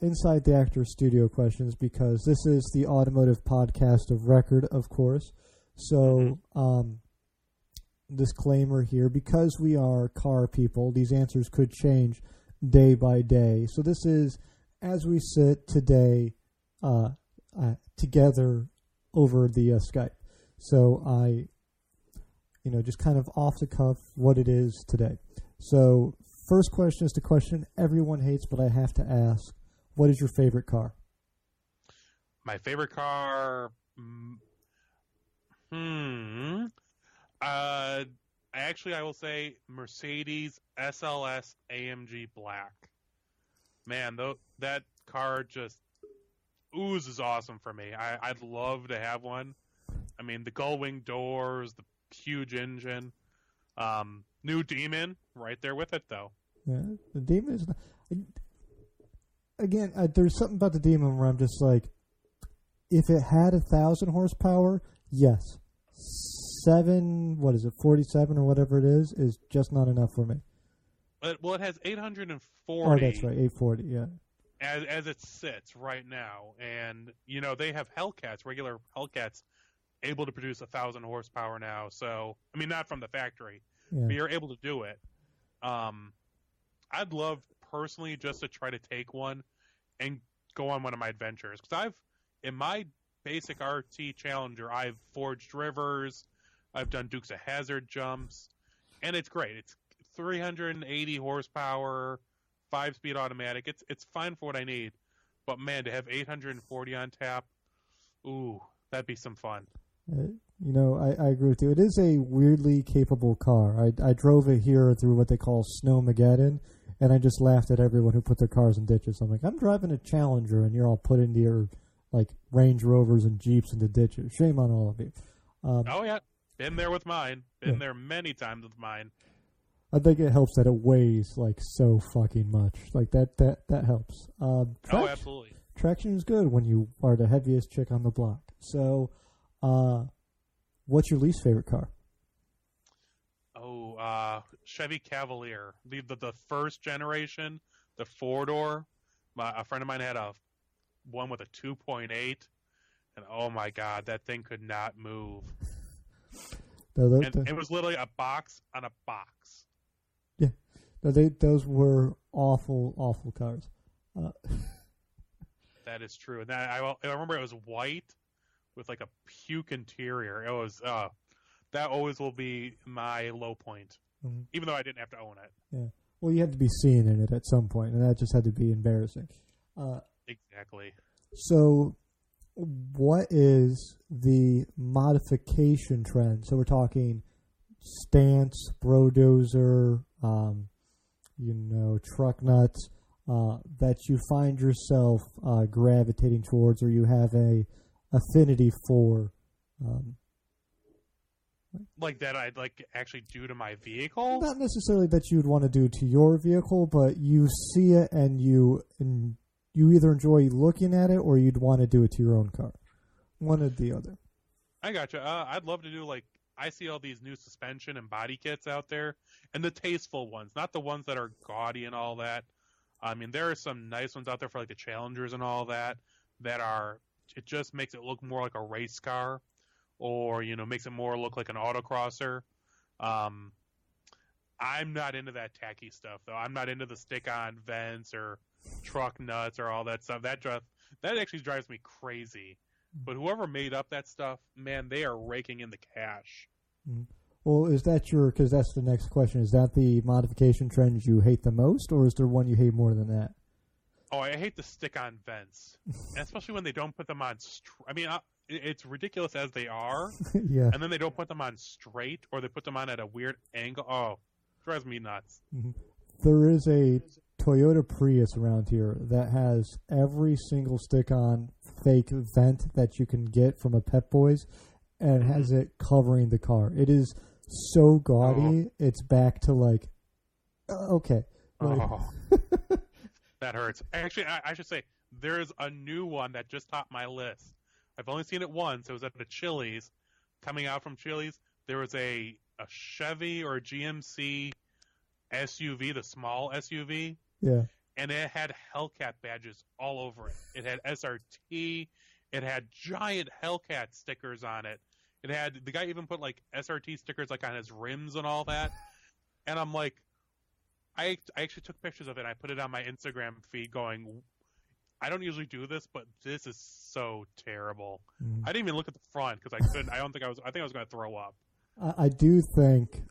Inside the Actor Studio questions because this is the automotive podcast of record, of course. So disclaimer here, because we are car people, these answers could change day by day. So this is as we sit today together over the Skype. So I, just kind of off the cuff what it is today. So first question is the question everyone hates, but I have to ask, what is your favorite car? My favorite car... Actually, I will say Mercedes SLS AMG Black. Man, that car just oozes awesome for me. I'd love to have one. I mean, the gull-wing doors, the huge engine. New Demon, right there with it, though. Yeah, the Demon is... Again, there's something about the Demon where I'm just like, if it had 1,000 horsepower, yes. 47 or whatever it is just not enough for me. Well, it has 840. Oh, that's right, 840, yeah. As it sits right now. And, they have Hellcats, regular Hellcats, able to produce 1,000 horsepower now. So, I mean, not from the factory, but you're able to do it. I'd love, personally, just to try to take one and go on one of my adventures. Because in my basic RT Challenger, I've forged rivers, I've done Dukes of Hazzard jumps, and it's great. It's 380 horsepower, 5-speed automatic. It's fine for what I need. But man, to have 840 on tap, ooh, that'd be some fun. I agree with you. It is a weirdly capable car. I drove it here through what they call Snowmageddon, and I just laughed at everyone who put their cars in ditches. I'm like, I'm driving a Challenger, and you're all put into your Range Rovers and Jeeps into ditches. Shame on all of you. Oh yeah, been there with mine. Been there many times with mine. I think it helps that it weighs so fucking much. That helps. Absolutely. Traction is good when you are the heaviest chick on the block. So, what's your least favorite car? Chevy Cavalier, the first generation, the 4-door. A friend of mine had one with a 2.8, and oh my god, that thing could not move. It was literally a box on a box. Yeah, those were awful cars. That is true, and I remember it was white with a puke interior. It was that always will be my low point, even though I didn't have to own it. Yeah, well, you had to be seen in it at some point, and that just had to be embarrassing. Exactly. So, what is the modification trend? So we're talking stance, brodozer, truck nuts, that you find yourself gravitating towards, or you have a affinity for. That I'd actually do to my vehicle? Not necessarily that you'd want to do to your vehicle, but you see it and you either enjoy looking at it or you'd want to do it to your own car. One or the other. I gotcha. I'd love to do I see all these new suspension and body kits out there, and the tasteful ones, not the ones that are gaudy and all that. I mean, there are some nice ones out there for the Challengers and all that are, it just makes it look more like a race car, or makes it more look like an autocrosser. I'm not into that tacky stuff though. I'm not into the stick-on vents or truck nuts or all that stuff. That actually drives me crazy. But whoever made up that stuff, man, they are raking in the cash. Well, is that because that's the next question, is that the modification trend you hate the most, or is there one you hate more than that? Oh, I hate the stick-on vents, and especially when they don't put them on. It's ridiculous as they are, yeah. And then they don't put them on straight, or they put them on at a weird angle. Oh, it drives me nuts. There is a Toyota Prius around here that has every single stick-on fake vent that you can get from a Pep Boys, and has it covering the car. It is so gaudy, it's back to okay. That hurts. Actually, I should say, there's a new one that just topped my list. I've only seen it once. It was at the Chili's. Coming out from Chili's, there was a Chevy or a GMC SUV, the small SUV. Yeah. And it had Hellcat badges all over it. It had SRT. It had giant Hellcat stickers on it. It had the guy even put like SRT stickers like on his rims and all that. And I'm like, I actually took pictures of it. And I put it on my Instagram feed, going, I don't usually do this, but this is so terrible. I didn't even look at the front because I couldn't. I think I was going to throw up. I do think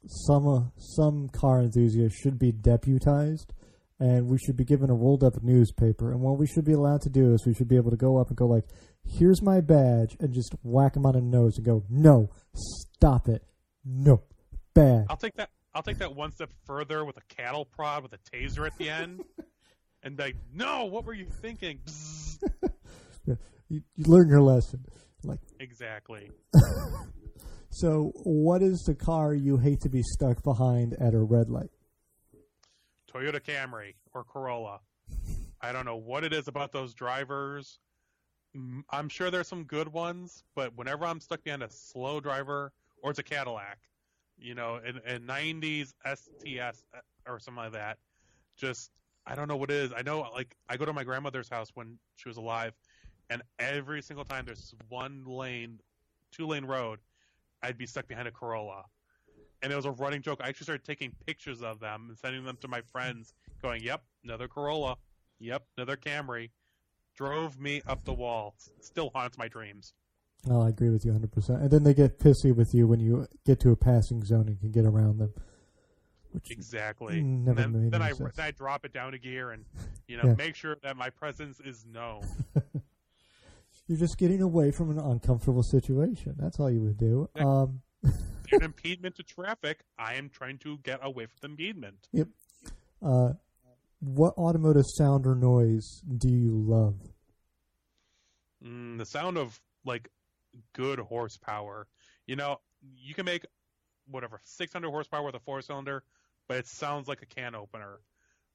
some car enthusiasts should be deputized, and we should be given a rolled up newspaper. And what we should be allowed to do is we should be able to go up and go like, "Here's my badge," and just whack them on the nose and go, "No, stop it, no, bad." I'll take that one step further with a cattle prod with a taser at the end, and like, "No, what were you thinking?" Yeah, you learn your lesson, like exactly. So, what is the car you hate to be stuck behind at a red light? Toyota Camry or Corolla. I don't know what it is about those drivers. I'm sure there's some good ones, but whenever I'm stuck behind a slow driver, or it's a Cadillac, in 90s STS or something like that, just, I don't know what it is. I know, like, I go to my grandmother's house when she was alive, and every single time there's 2-lane road, I'd be stuck behind a Corolla. And it was a running joke. I actually started taking pictures of them and sending them to my friends, going, "Yep, another Corolla. Yep, another Camry." Drove me up the wall. Still haunts my dreams. Oh, I agree with you 100%. And then they get pissy with you when you get to a passing zone and can get around them. Which exactly. Never made then any sense. I drop it down a gear and make sure that my presence is known. You're just getting away from an uncomfortable situation. That's all you would do. An impediment to traffic. I am trying to get away from the impediment. Yep. What automotive sound or noise do you love? The sound of, like, good horsepower. You can make, 600 horsepower with a 4-cylinder, but it sounds like a can opener.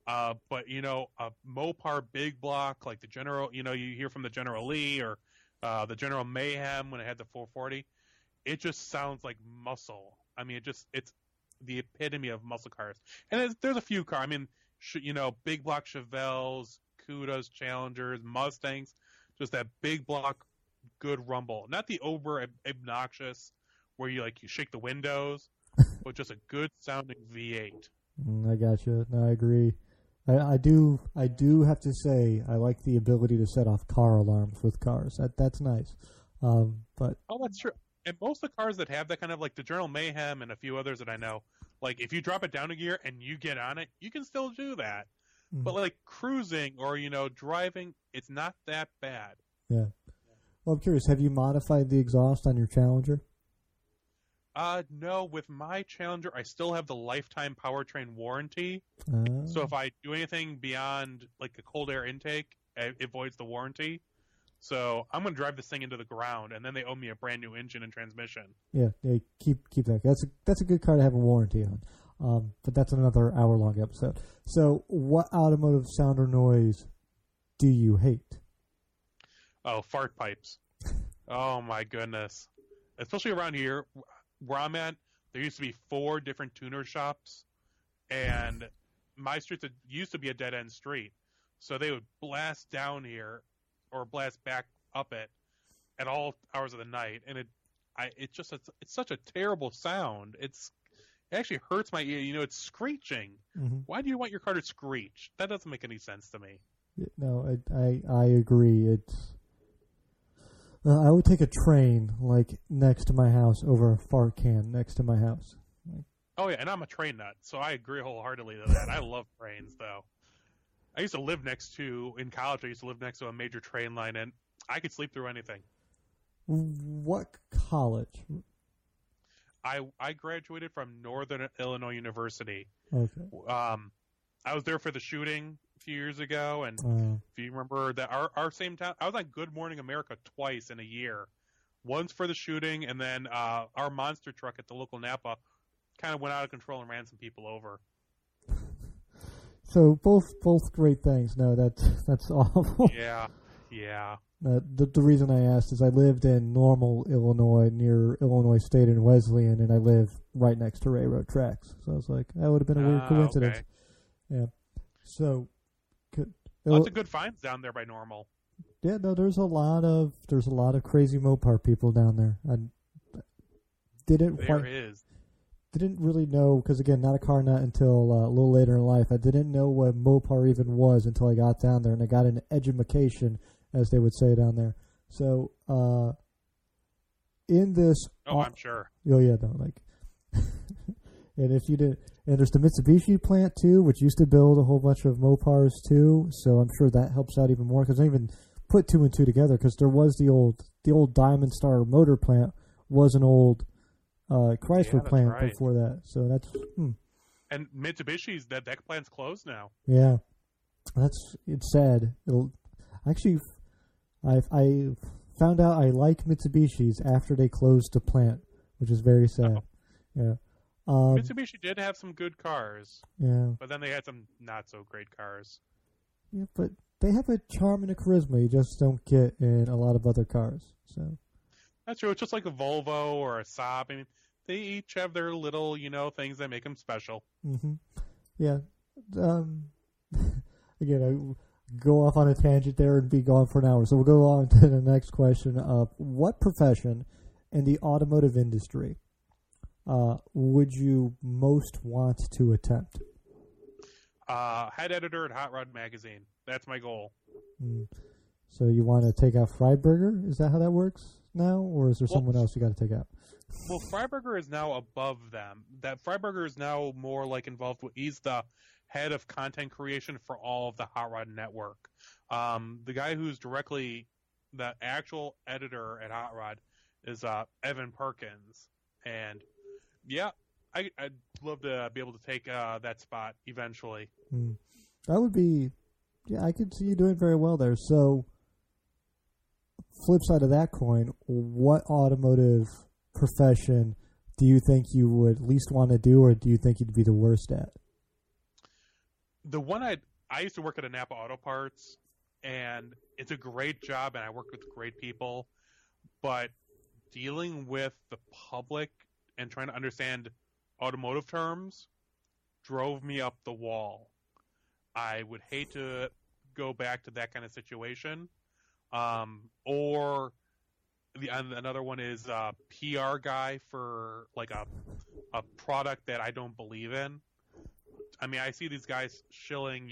But, a Mopar big block, like the General, you hear from the General Lee or the General Mayhem when it had the 440, it just sounds like muscle. I mean, it's the epitome of muscle cars. And there's a few cars. I mean, big block Chevelles, Cudas, Challengers, Mustangs, just that big block, good rumble. Not the over obnoxious where you shake the windows, but just a good sounding V8. I gotcha. No, I agree. I do have to say I like the ability to set off car alarms with cars. That's nice. But that's true. And most of the cars that have that kind of, like the General Mayhem and a few others that I know, like if you drop it down a gear and you get on it, you can still do that. Mm-hmm. But like cruising or driving, it's not that bad. Yeah. Well, I'm curious. Have you modified the exhaust on your Challenger? No. With my Challenger, I still have the lifetime powertrain warranty. So if I do anything beyond like a cold air intake, it voids the warranty. So I'm going to drive this thing into the ground, and then they owe me a brand new engine and transmission. Yeah, keep that. That's a good car to have a warranty on. But that's another hour-long episode. So what automotive sound or noise do you hate? Oh, fart pipes. Oh, my goodness. Especially around here where I'm at, there used to be 4 different tuner shops, and my street used to be a dead-end street. So they would blast down here or blast back up it at all hours of the night, and it's such a terrible sound. It actually hurts my ear. It's screeching. Mm-hmm. Why do you want your car to screech? That doesn't make any sense to me. No, I agree. I would take a train like next to my house over a fart can next to my house. Oh yeah, and I'm a train nut, so I agree wholeheartedly to that. I love trains though. I used to live in college, I used to live next to a major train line, and I could sleep through anything. What college? I graduated from Northern Illinois University. Okay. I was there for the shooting a few years ago, and if you remember that our same town, I was on Good Morning America twice in a year. Once for the shooting, and then our monster truck at the local Napa kind of went out of control and ran some people over. So both great things. No, that's awful. Yeah. The reason I asked is I lived in Normal, Illinois, near Illinois State and Wesleyan, and I live right next to railroad tracks. So I was like, that would have been a weird coincidence. Okay. Yeah. So lots of good finds down there by Normal. Yeah, no, there's a lot of crazy Mopar people down there. I didn't really know, because again, not a car nut until a little later in life. I didn't know what Mopar even was until I got down there, and I got an edumacation, as they would say down there. So, in this, I'm sure. Oh yeah, no, like, and if you did, and there's the Mitsubishi plant too, which used to build a whole bunch of Mopars too. So I'm sure that helps out even more, because I even put two and two together, because there was the old Diamond Star motor plant was an old Chrysler plant right. before that. So that's and Mitsubishi's that plant's closed now. Yeah, it's sad. I found out I like Mitsubishi's after they closed the plant, which is very sad. Yeah. Mitsubishi did have some good cars. Yeah. But then they had some not so great cars. Yeah, but they have a charm and a charisma you just don't get in a lot of other cars. So that's true. It's just like a Volvo or a Saab. I mean, they each have their little, things that make them special. Mm-hmm. Yeah. Again, I go off on a tangent there and be gone for an hour. So we'll go on to the next question of what profession in the automotive industry would you most want to attempt? Head editor at Hot Rod Magazine. That's my goal. So you want to take out Freiberger? Is that how that works now? Or is there someone else you got to take out? Well, Freiberger is now above them. That Freiberger is now more like involved with, he's the head of content creation for all of the Hot Rod Network. The guy who's directly the actual editor at Hot Rod is Evan Perkins. And yeah, I'd love to be able to take that spot eventually. That would be, yeah, I could see you doing very well there. So, flip side of that coin, what automotive profession do you think you would least want to do, or do you think you'd be the worst at? The one I used to work at a Napa Auto Parts, and it's a great job, and I work with great people, but dealing with the public and trying to understand automotive terms drove me up the wall. I would hate to go back to that kind of situation. Or another one is a PR guy for like a product that I don't believe in. I mean, I see these guys shilling,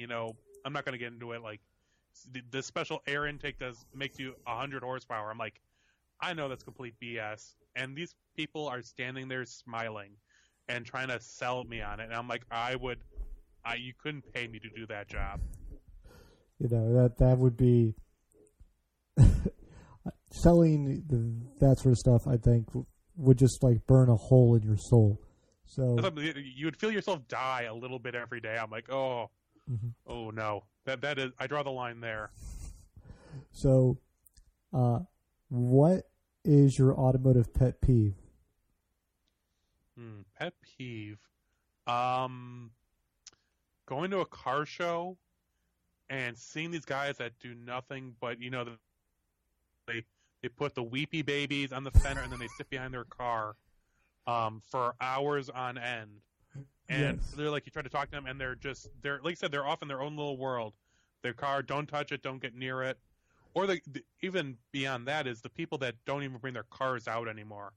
I'm not going to get into it. Like the special air intake makes you 100 horsepower. I'm like, I know that's complete BS. And these people are standing there smiling and trying to sell me on it. And I'm like, you couldn't pay me to do that job. That would be selling that sort of stuff, I think, would just like burn a hole in your soul. So you would feel yourself die a little bit every day. I'm like, oh no, that is. I draw the line there. So, what is your automotive pet peeve? Pet peeve, going to a car show and seeing these guys that do nothing but they put the weepy babies on the fender and then they sit behind their car for hours on end. And they're like, you try to talk to them and they're like I said, they're off in their own little world. Their car, don't touch it, don't get near it. Or even beyond that is the people that don't even bring their cars out anymore.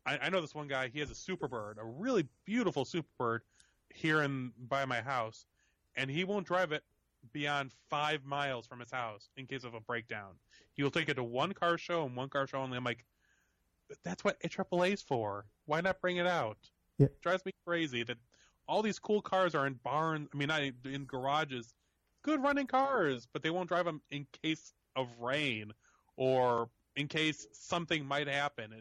I know this one guy, he has a Superbird, a really beautiful Superbird here by my house, and he won't drive it beyond 5 miles from his house in case of a breakdown. He will take it to one car show and one car show only. I'm like, that's what AAA's for. Why not bring it out? Yeah. It drives me crazy that all these cool cars are in barns, not in garages, good running cars, but they won't drive them in case of rain or in case something might happen.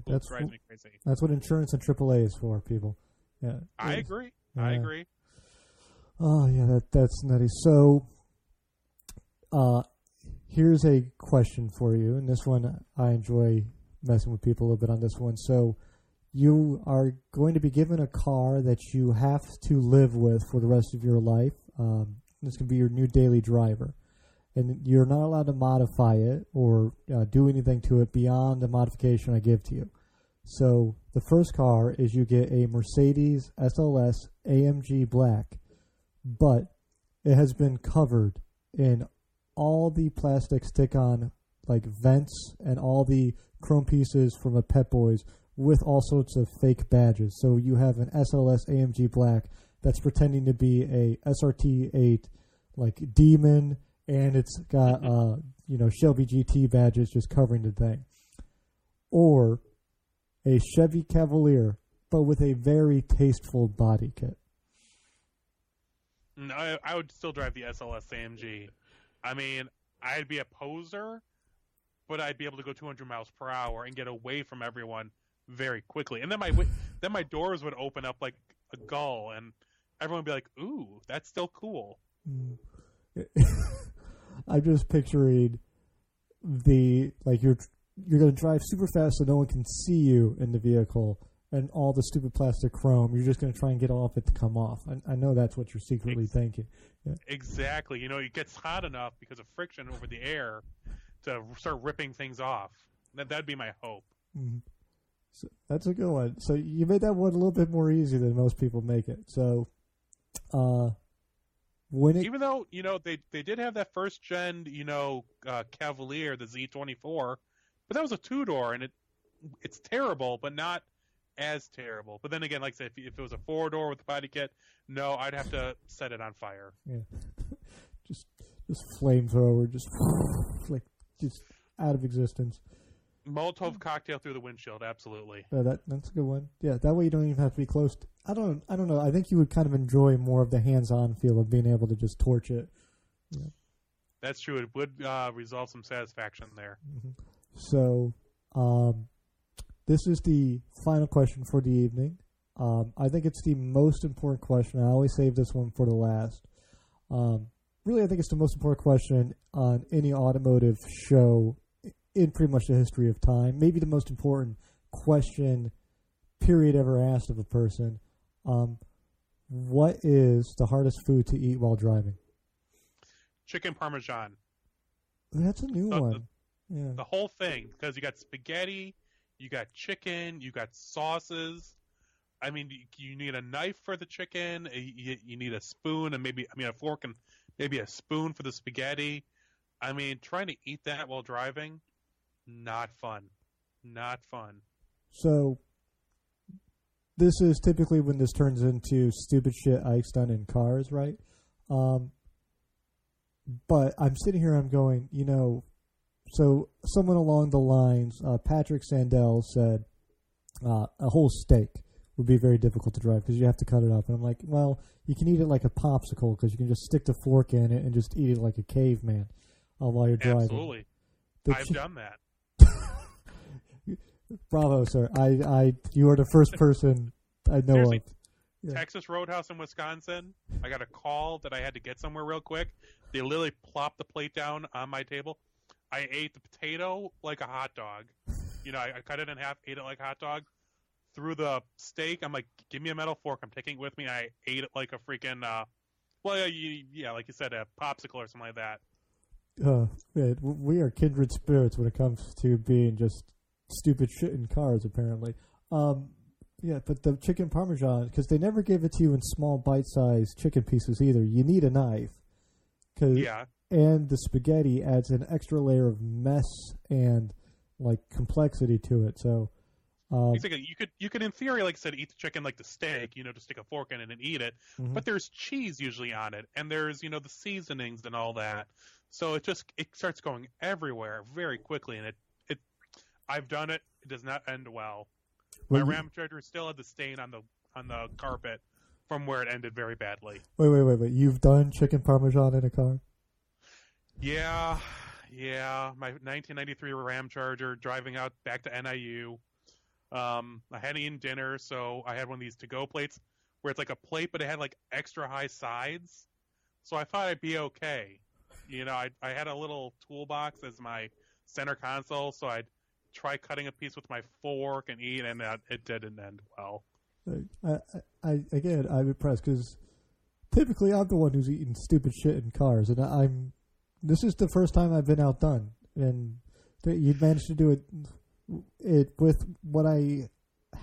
That drives me crazy. That's what insurance and AAA is for, people. Yeah, I agree. I agree. Oh yeah, that's nutty. So, here's a question for you, and this one I enjoy messing with people a little bit on this one. So, you are going to be given a car that you have to live with for the rest of your life. This can be your new daily driver. And you're not allowed to modify it or do anything to it beyond the modification I give to you. So the first car is you get a Mercedes SLS AMG Black, but it has been covered in all the plastic stick-on like vents and all the chrome pieces from a Pep Boys with all sorts of fake badges. So you have an SLS AMG Black that's pretending to be a SRT8 like Demon, and it's got Shelby GT badges just covering the thing. Or a Chevy Cavalier, but with a very tasteful body kit. No, I would still drive the SLS AMG. I mean, I'd be a poser, but I'd be able to go 200 miles per hour and get away from everyone very quickly. And then my doors would open up like a gull, and everyone would be like, "Ooh, that's still cool." I'm just picturing you're going to drive super fast so no one can see you in the vehicle, and all the stupid plastic chrome. You're just going to try and get all of it to come off. I know that's what you're secretly thinking. Yeah. Exactly. It gets hot enough because of friction over the air to start ripping things off. That'd be my hope. Mm-hmm. So that's a good one. So you made that one a little bit more easy than most people make it. So, even though they did have that first gen Cavalier, the Z24, but that was a 2-door, and it's terrible, but not as terrible. But then again, like I said, if it was a 4-door with the body kit, no, I'd have to set it on fire. Yeah, just flamethrower, just out of existence. Molotov cocktail through the windshield, absolutely. That's a good one. Yeah, that way you don't even have to be close. I don't know. I think you would kind of enjoy more of the hands-on feel of being able to just torch it. Yeah. That's true. It would resolve some satisfaction there. Mm-hmm. So, this is the final question for the evening. I think it's the most important question. I always save this one for the last. Really, I think it's the most important question on any automotive show in pretty much the history of time. Maybe the most important question, period, ever asked of a person. What is the hardest food to eat while driving? Chicken Parmesan. That's a new one. Yeah. The whole thing, because you got spaghetti, you got chicken, you got sauces. I mean, you need a knife for the chicken, you need a spoon, and a fork and maybe a spoon for the spaghetti. I mean, trying to eat that while driving, not fun. Not fun. So, this is typically when this turns into stupid shit Ike's done in cars, right? But I'm sitting here, I'm going, so someone along the lines, Patrick Sandell said a whole steak would be very difficult to drive because you have to cut it up. And I'm like, well, you can eat it like a popsicle because you can just stick the fork in it and just eat it like a caveman while you're driving. Absolutely. I've done that. Bravo, sir. You are the first person I know Seriously, of. Yeah. Texas Roadhouse in Wisconsin, I got a call that I had to get somewhere real quick. They literally plopped the plate down on my table. I ate the potato like a hot dog. I cut it in half, ate it like a hot dog. Threw the steak. I'm like, give me a metal fork. I'm taking it with me. I ate it like a freaking, like you said, a popsicle or something like that. Man, we are kindred spirits when it comes to being just stupid shit in cars, apparently. Yeah, but the chicken Parmesan, because they never give it to you in small bite-sized chicken pieces either. You need a knife. And the spaghetti adds an extra layer of mess and complexity to it. So exactly. You could in theory, like I said, eat the chicken like the steak, to stick a fork in it and eat it. Mm-hmm. But there's cheese usually on it, and there's the seasonings and all that. So it starts going everywhere very quickly, and it I've done it. It does not end well. My Ram Charger still had the stain on the carpet from where it ended very badly. Wait. You've done chicken Parmesan in a car? Yeah. My 1993 Ram Charger, driving out back to NIU. I hadn't eaten dinner, so I had one of these to-go plates where it's like a plate, but it had extra high sides. So I thought I'd be okay. I had a little toolbox as my center console, so I'd try cutting a piece with my fork and eat, and it didn't end well. I'm impressed because typically I'm the one who's eating stupid shit in cars, and this is the first time I've been outdone, and you managed to do it with what I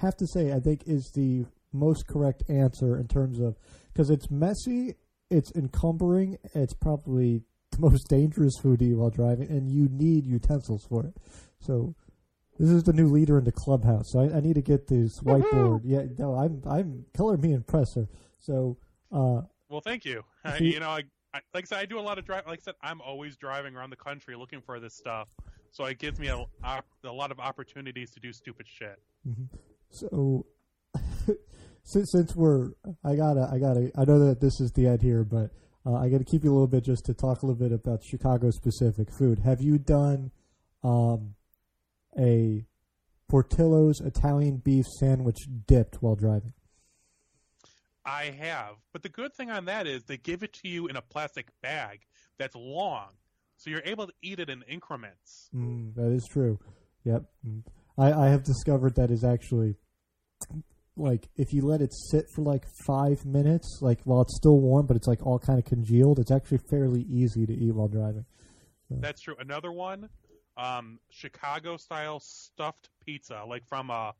have to say I think is the most correct answer in terms of, because it's messy, it's encumbering, it's probably the most dangerous food to eat while driving, and you need utensils for it. So this is the new leader in the clubhouse. So I need to get this whiteboard. Yeah, no, I'm color me impressed, sir. So well, thank you. You know, like I said, I do a lot of driving. Like I said, I'm always driving around the country looking for this stuff. So it gives me a lot of opportunities to do stupid shit. Mm-hmm. So since I know that this is the end here, but I got to keep you a little bit just to talk a little bit about Chicago specific food. Have you done a Portillo's Italian beef sandwich dipped while driving? I have, but the good thing on that is they give it to you in a plastic bag that's long, so you're able to eat it in increments. That is true. Yep. I have discovered that is actually, like, if you let it sit for like 5 minutes, like while it's still warm, but it's like all kind of congealed, it's actually fairly easy to eat while driving. So. That's true. Another one, Chicago-style stuffed pizza, like from a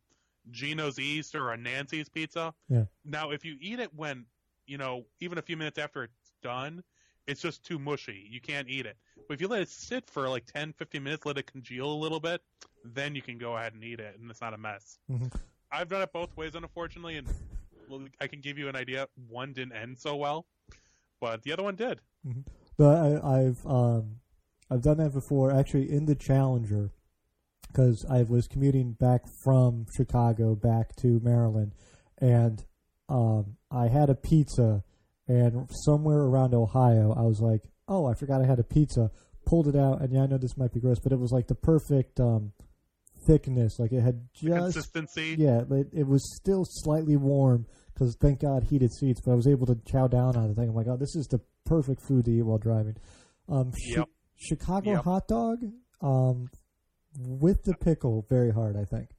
Gino's East or a Nancy's Pizza. Yeah. Now, if you eat it when, you know, even a few minutes after it's done, it's just too mushy. You can't eat it. But if you let it sit for like 10, 15 minutes, let it congeal a little bit, then you can go ahead and eat it, and it's not a mess. Mm-hmm. I've done it both ways, unfortunately, and I can give you an idea. One didn't end so well, but the other one did. Mm-hmm. But I've done that before, actually, in the Challenger, because I was commuting back from Chicago back to Maryland, and I had a pizza, and somewhere around Ohio, I was like, oh, I forgot I had a pizza, pulled it out, and yeah, I know this might be gross, but it was like the perfect thickness, like it had just... Consistency? Yeah, it was still slightly warm, because thank God heated seats, but I was able to chow down on the thing. I'm like, oh, this is the perfect food to eat while driving. Yep. Chicago hot dog, with the pickle, very hard, I think.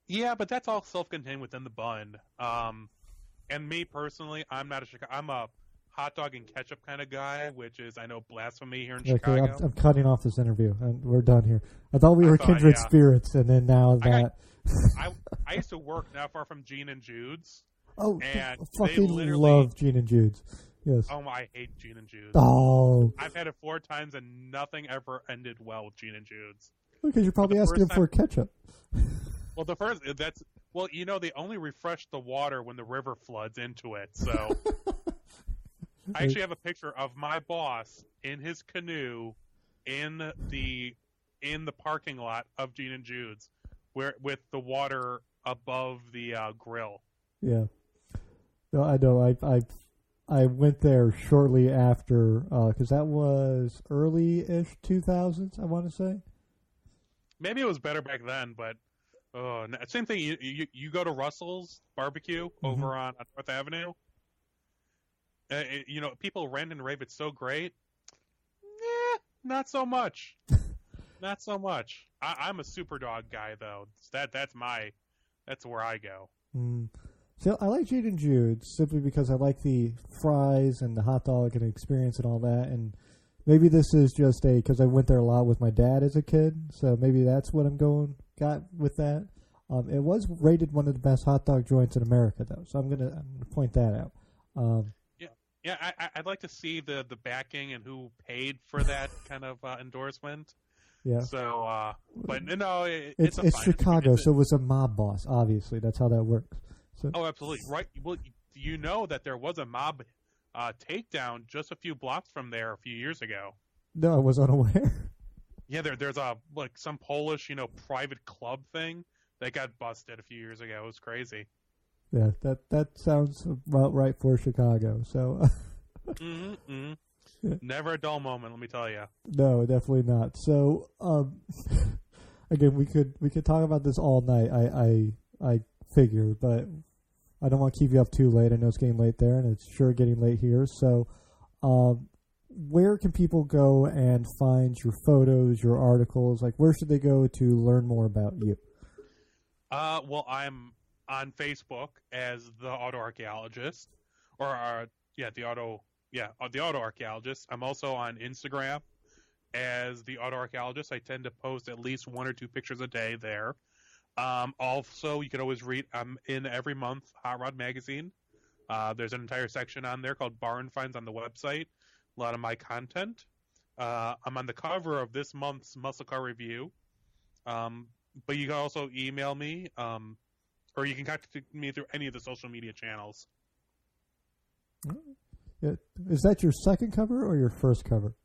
Yeah, but that's all self-contained within the bun. And me personally, I'm a hot dog and ketchup kind of guy, which is, I know, blasphemy here in Chicago. Okay, I'm cutting off this interview, and we're done here. I thought we were kindred spirits, and then now that... I used to work not far from Gene and Jude's. Oh, and I fucking love Gene and Jude's. Yes. Oh, I hate Gene and Jude's. Oh. I've had it 4 times, and nothing ever ended well with Gene and Jude's. Because you're probably asking for ketchup. Well, you know, they only refresh the water when the river floods into it, so... I actually have a picture of my boss in his canoe in the parking lot of Gene and Jude's, with the water above the grill. Yeah. No, I know. I went there shortly after, because that was early-ish 2000s, I want to say. Maybe it was better back then, but same thing. You go to Russell's Barbecue over on North Avenue. You know, people rant and rave it's so great. Not so much. Not so much. I'm a super dog guy though. That's where I go. So I like Gene and Jude's simply because I like the fries and the hot dog and the experience and all that. And maybe this is just because I went there a lot with my dad as a kid. So maybe that's what got with that. It was rated one of the best hot dog joints in America though. So I'm gonna point that out. Yeah, I'd like to see the backing and who paid for that kind of endorsement. Yeah. So, but no, it's Chicago, so it was a mob boss. Obviously, that's how that works. So. Oh, absolutely right. Well, you know that there was a mob takedown just a few blocks from there a few years ago. No, I was unaware. Yeah, there's some Polish private club thing that got busted a few years ago. It was crazy. Yeah, that sounds about right for Chicago. So, Yeah. Never a dull moment, let me tell you. No, definitely not. So, again, we could talk about this all night. I figure, but I don't want to keep you up too late. I know it's getting late there, and it's sure getting late here. So, where can people go and find your photos, your articles? Like, where should they go to learn more about you? Well, I'm on Facebook as the Auto Archaeologist, the Auto Archaeologist. I'm also on Instagram as the Auto Archaeologist. I tend to post at least 1 or 2 pictures a day there. Also, you can always read. I'm in every month Hot Rod Magazine. There's an entire section on there called Barn Finds on the website. A lot of my content. I'm on the cover of this month's Muscle Car Review. But you can also email me, or you can contact me through any of the social media channels. Yeah. Is that your second cover or your first cover?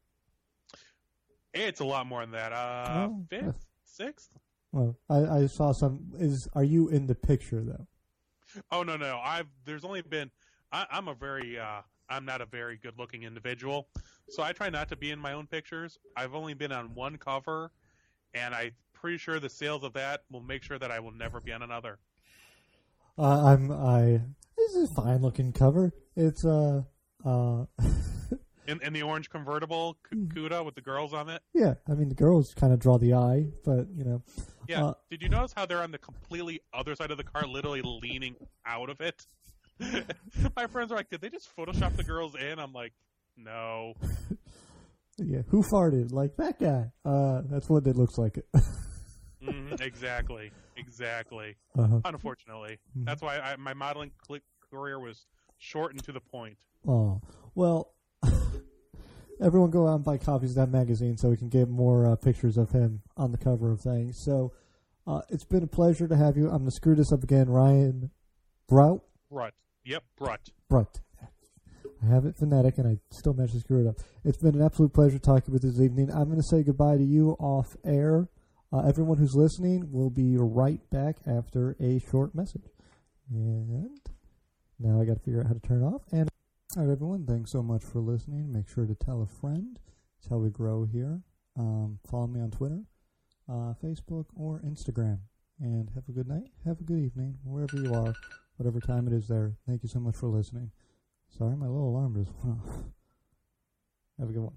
It's a lot more than that. Fifth, sixth. Well, I saw some. Are you in the picture though? Oh no. There's only been. I'm not a very good looking individual, so I try not to be in my own pictures. I've only been on one cover, and I'm pretty sure the sales of that will make sure that I will never be on another. This is a fine looking cover. It's in the orange convertible Cuda with the girls on it. Yeah, I mean the girls kind of draw the eye, but you know. Yeah. Did you notice how they're on the completely other side of the car, literally leaning out of it? My friends are like, "Did they just Photoshop the girls in?" I'm like, "No." Yeah, who farted? Like that guy. That's what it looks like. Exactly. Unfortunately, that's why my modeling career was short and to the point. Oh well. Everyone go out and buy copies of that magazine so we can get more pictures of him on the cover of things. So it's been a pleasure to have you. I'm going to screw this up again. Ryan Brutt. Yep, Brutt. I have it phonetic, and I still managed to screw it up. It's been an absolute pleasure talking with you this evening. I'm going to say goodbye to you off air. Everyone who's listening will be right back after a short message. And now I got to figure out how to turn off. And all right, everyone, thanks so much for listening. Make sure to tell a friend. It's how we grow here. Follow me on Twitter, Facebook, or Instagram. And have a good night. Have a good evening, wherever you are, whatever time it is there. Thank you so much for listening. Sorry, my little alarm just went off. Have a good one.